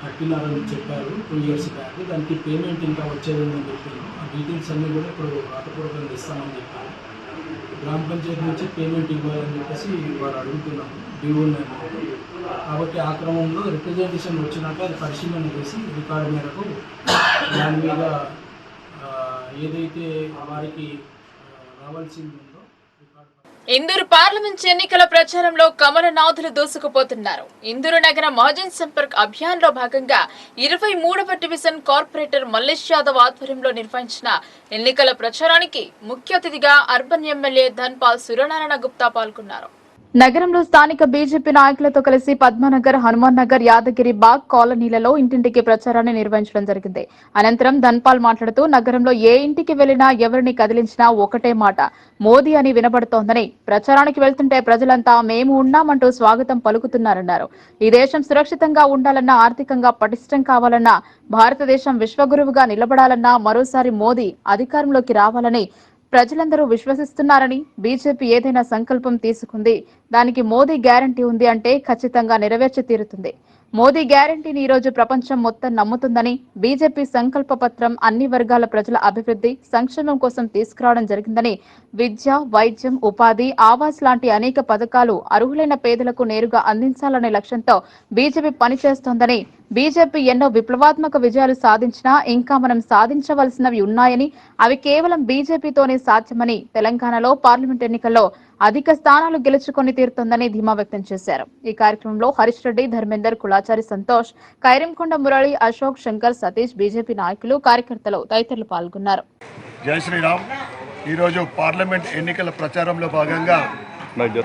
కట్టినారని చెప్పారు 2 ఇయర్స్ బ్యాక్. దానికి పేమెంట్ ఇంకా వచ్చేదని చెప్పారు. ఆ డీటెయిల్స్ అన్నీ కూడా ఇప్పుడు రాతపూర్వకంగా ఇస్తామని చెప్పారు. గ్రామ పంచాయతీ నుంచి పేమెంట్ ఇవ్వాలని చెప్పేసి వారు అడుగుతున్నాము డిఓని. కాబట్టి ఆ క్రమంలో రిప్రజెంటేషన్ వచ్చినాక అది పరిశీలన చేసి రికార్డు మేరకు దాని మీద ఏదైతే వారికి రావాల్సింది ఉందో. ఇందూరు పార్లమెంట్ ఎన్నికల ప్రచారంలో కమలనాథులు దూసుకుపోతున్నారు. ఇందూరు నగర మహాజన్ సంపర్క్ అభియాన్ లో భాగంగా 23వ డివిజన్ కార్పొరేటర్ మల్లేష్ యాదవ్ ఆధ్వర్యంలో నిర్వహించిన ఎన్నికల ప్రచారానికి ముఖ్య అతిథిగా అర్బన్ ఎమ్మెల్యే ధన్పాల్ సూర్యనారాయణ గుప్తా పాల్గొన్నారు. నగరంలో స్థానిక బీజేపీ నాయకులతో కలిసి పద్మనగర్, హనుమాన్ నగర్, యాదగిరి బాగ్ కాలనీలలో ఇంటింటికి ప్రచారాన్ని నిర్వహించడం జరిగింది. అనంతరం ధన్పాల్ మాట్లాడుతూ నగరంలో ఏ ఇంటికి వెళ్లినా ఎవరిని కదిలించినా ఒకటే మాట మోదీ అని వినబడుతోందని, ప్రచారానికి వెళ్తుంటే ప్రజలంతా మేము ఉన్నామంటూ స్వాగతం పలుకుతున్నారన్నారు. ఈ దేశం సురక్షితంగా ఉండాలన్నా, ఆర్థికంగా పటిష్టం కావాలన్నా, భారతదేశం విశ్వగురువుగా నిలబడాలన్నా మరోసారి మోదీ అధికారంలోకి రావాలని ప్రజలందరూ విశ్వసిస్తున్నారని, బీజేపీ ఏదైనా సంకల్పం తీసుకుంది దానికి మోదీ గ్యారంటీ ఉంది అంటే ఖచ్చితంగా నెరవేర్చి తీరుతుంది. మోదీ గ్యారంటీని ఈ రోజు ప్రపంచం మొత్తం నమ్ముతుందని, బీజేపీ సంకల్ప పత్రం అన్ని వర్గాల ప్రజల అభివృద్ధి, సంక్షేమం కోసం తీసుకురావడం జరిగిందని, విద్య, వైద్యం, ఉపాధి, ఆవాస్ లాంటి అనేక పథకాలు అర్హులైన పేదలకు నేరుగా అందించాలనే లక్ష్యంతో బీజేపీ పనిచేస్తోందని, బీజేపీ ఎన్నో విప్లవాత్మక విజయాలు సాధించినా ఇంకా మనం సాధించవలసినవి ఉన్నాయని, అవి కేవలం బీజేపీతోనే సాధ్యమని, తెలంగాణలో పార్లమెంట్ ఎన్నికల్లో అధిక స్థానాలు గెలుచుకొని తీరుతుందని ధీమా వ్యక్తం చేశారు. ఈ కార్యక్రమంలో హరీష్ రెడ్డి, ధర్మేందర్, కులాచారి సంతోష్, కైరింకొండ మురళి, అశోక్, శంకర్, సతీష్, బీజేపీ నాయకులు, కార్యకర్తలు తదితరులు పాల్గొన్నారు. జై శ్రీరామ్. ఈరోజు పార్లమెంట్ ఎన్నికల ప్రచారంలో భాగంగా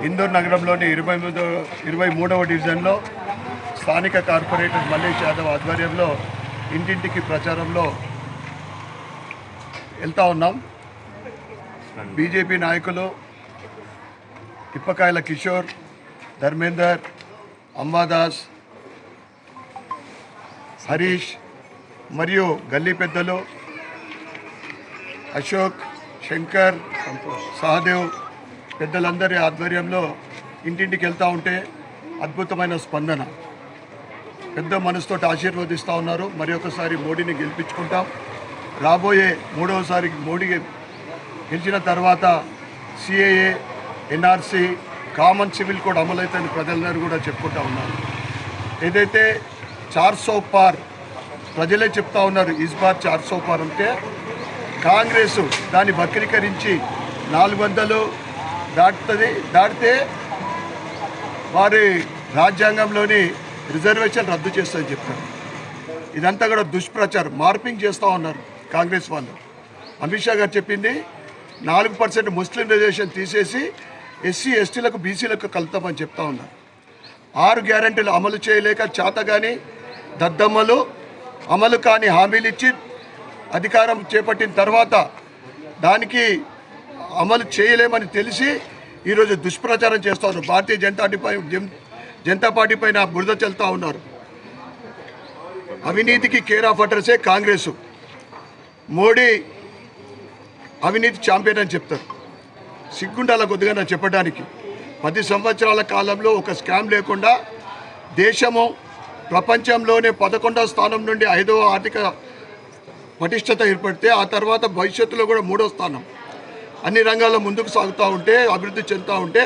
ఇందూర్ నగరంలోని 23వ డివిజన్లో స్థానిక కార్పొరేటర్ మల్లేష్ యాదవ్ ఆధ్వర్యంలో ఇంటింటికి ప్రచారంలో వెళ్తూ ఉన్నాం. బీజేపీ నాయకులు ఇప్పకాయల కిషోర్, ధర్మేందర్, అంబాదాస్, హరీష్ మరియు గల్లీ పెద్దలు అశోక్, శంకర్, సహదేవ్ పెద్దలందరి ఆధ్వర్యంలో ఇంటింటికి వెళ్తూ ఉంటే అద్భుతమైన స్పందన. పెద్ద మనసుతో ఆశీర్వదిస్తూ ఉన్నారు. మరి ఒకసారి మోడీని గెలిపించుకుంటాం. రాబోయే మూడవసారి మోడీ గెలిచిన తర్వాత CAA, NRC, common civil code అమలవుతుందని ప్రజలందరూ కూడా చెప్పుకుంటూ ఉన్నారు. ఏదైతే 400 పార్ ప్రజలే చెప్తా ఉన్నారు, ఇస్ బార్ 400 పార్ అంటే కాంగ్రెస్ దాన్ని వక్రీకరించి 400 దాటితే వారి రాజ్యాంగంలోని రిజర్వేషన్ రద్దు చేస్తుందని చెప్తారు. ఇదంతా కూడా దుష్ప్రచారం, మార్పింగ్ చేస్తూ ఉన్నారు కాంగ్రెస్ వాళ్ళు. అమిత్ షా గారు చెప్పింది 4% ముస్లిం రిజర్వేషన్ తీసేసి ఎస్సీ ఎస్టీలకు బీసీలకు కలుతామని చెప్తా ఉన్నారు. 6 గ్యారెంటీలు అమలు చేయలేక చేతగాని దద్దమ్మలు అమలు కాని హామీలు ఇచ్చి అధికారం చేపట్టిన తర్వాత దానికి అమలు చేయలేమని తెలిసి ఈరోజు దుష్ప్రచారం చేస్తూ ఉన్నారు. భారతీయ జనతా పార్టీ పైన బురద చల్లుతూ ఉన్నారు. అవినీతికి కేర్ ఆఫ్ అడ్రసే కాంగ్రెస్. మోడీ అవినీతి ఛాంపియన్ అని చెప్తారు. సిగ్గుండాల కొద్దిగా నాకు చెప్పడానికి 10 సంవత్సరాల కాలంలో ఒక స్కామ్ లేకుండా దేశము ప్రపంచంలోనే 11వ స్థానం నుండి 5వ ఆర్థిక పటిష్టత ఏర్పడితే ఆ తర్వాత భవిష్యత్తులో కూడా 3వ స్థానం. అన్ని రంగాల్లో ముందుకు సాగుతూ ఉంటే, అభివృద్ధి చెందుతూ ఉంటే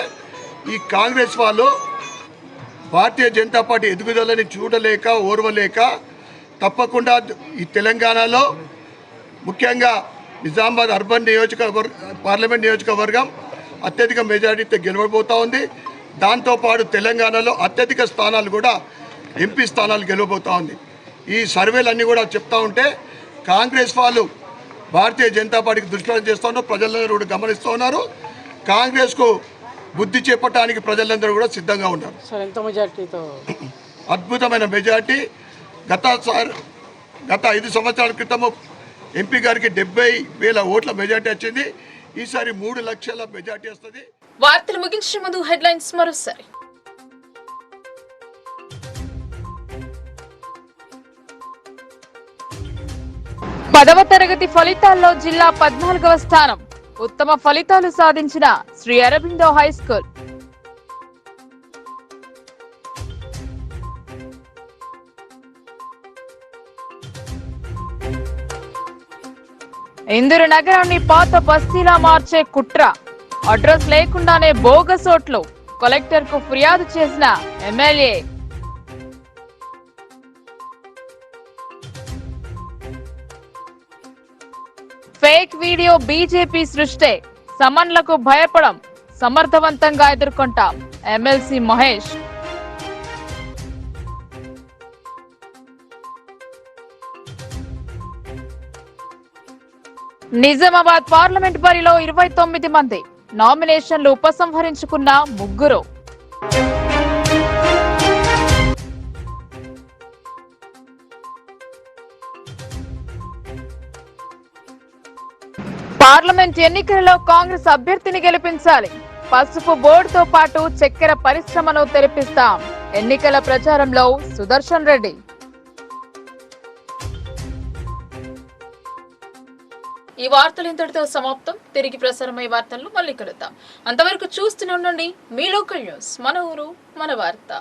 ఈ కాంగ్రెస్ వాళ్ళు భారతీయ జనతా పార్టీ ఎదుగుదలని చూడలేక ఓర్వలేక తప్పకుండా ఈ తెలంగాణలో ముఖ్యంగా నిజామాబాద్ అర్బన్ పార్లమెంట్ నియోజకవర్గం అత్యధిక మెజారిటీతో గెలవబోతూ ఉంది. దాంతోపాటు తెలంగాణలో అత్యధిక స్థానాలు కూడా ఎంపీ స్థానాలు గెలవబోతూ ఉంది. ఈ సర్వేలన్నీ కూడా చెప్తూ ఉంటే కాంగ్రెస్ వాళ్ళు భారతీయ జనతా పార్టీకి దుష్ప్రచారం చేస్తూ ఉన్నారు. ప్రజలందరూ కూడా గమనిస్తూ ఉన్నారు. కాంగ్రెస్కు బుద్ధి చెప్పడానికి ప్రజలందరూ కూడా సిద్ధంగా ఉన్నారు. ఎంత మెజార్టీతో? అద్భుతమైన మెజార్టీ. గత 5 సంవత్సరాల క్రితము ఎంపీ గారికి 70,000 ఓట్ల మెజార్టీ వచ్చింది. ఈసారి 3 లక్షల మెజార్టీ వస్తుంది. వార్తలు ముగించే ముందు హెడ్లైన్స్ మరోసారి. పదవ తరగతి ఫలితాల్లో జిల్లా 14వ స్థానం. ఉత్తమ ఫలితాలు సాధించిన శ్రీ అరబిందో హై స్కూల్. ఇందూరు నగరాన్ని పాత బస్తీలా మార్చే కుట్ర. అడ్రస్ లేకుండానే బోగస్ ఓట్లు. కలెక్టర్ కు ఫిర్యాదు చేసిన ఎమ్మెల్యే. ఫేక్ వీడియో బీజేపీ సృష్టే. సమన్లకు భయపడం, సమర్థవంతంగా ఎదుర్కొంటాం ఎమ్మెల్సీ మహేష్. నిజామాబాద్ పార్లమెంట్ బరిలో 29 మంది. నామినేషన్లు ఉపసంహరించుకున్న 3. పార్లమెంట్ ఎన్నికలలో కాంగ్రెస్ అభ్యర్థిని గెలిపించాలి. పసుపు బోర్డుతో పాటు చక్కెర పరిశ్రమను తెరిపిస్తాం. ఎన్నికల ప్రచారంలో సుదర్శన్ రెడ్డి. ఈ వార్తలు ఇంతటితో సమాప్తం. తిరిగి ప్రసారమయ్యే వార్తల్లో మళ్ళీ కలుద్దాం. అంతవరకు చూస్తూనే ఉండండి మీ లోకల్ న్యూస్. మన ఊరు మన వార్త.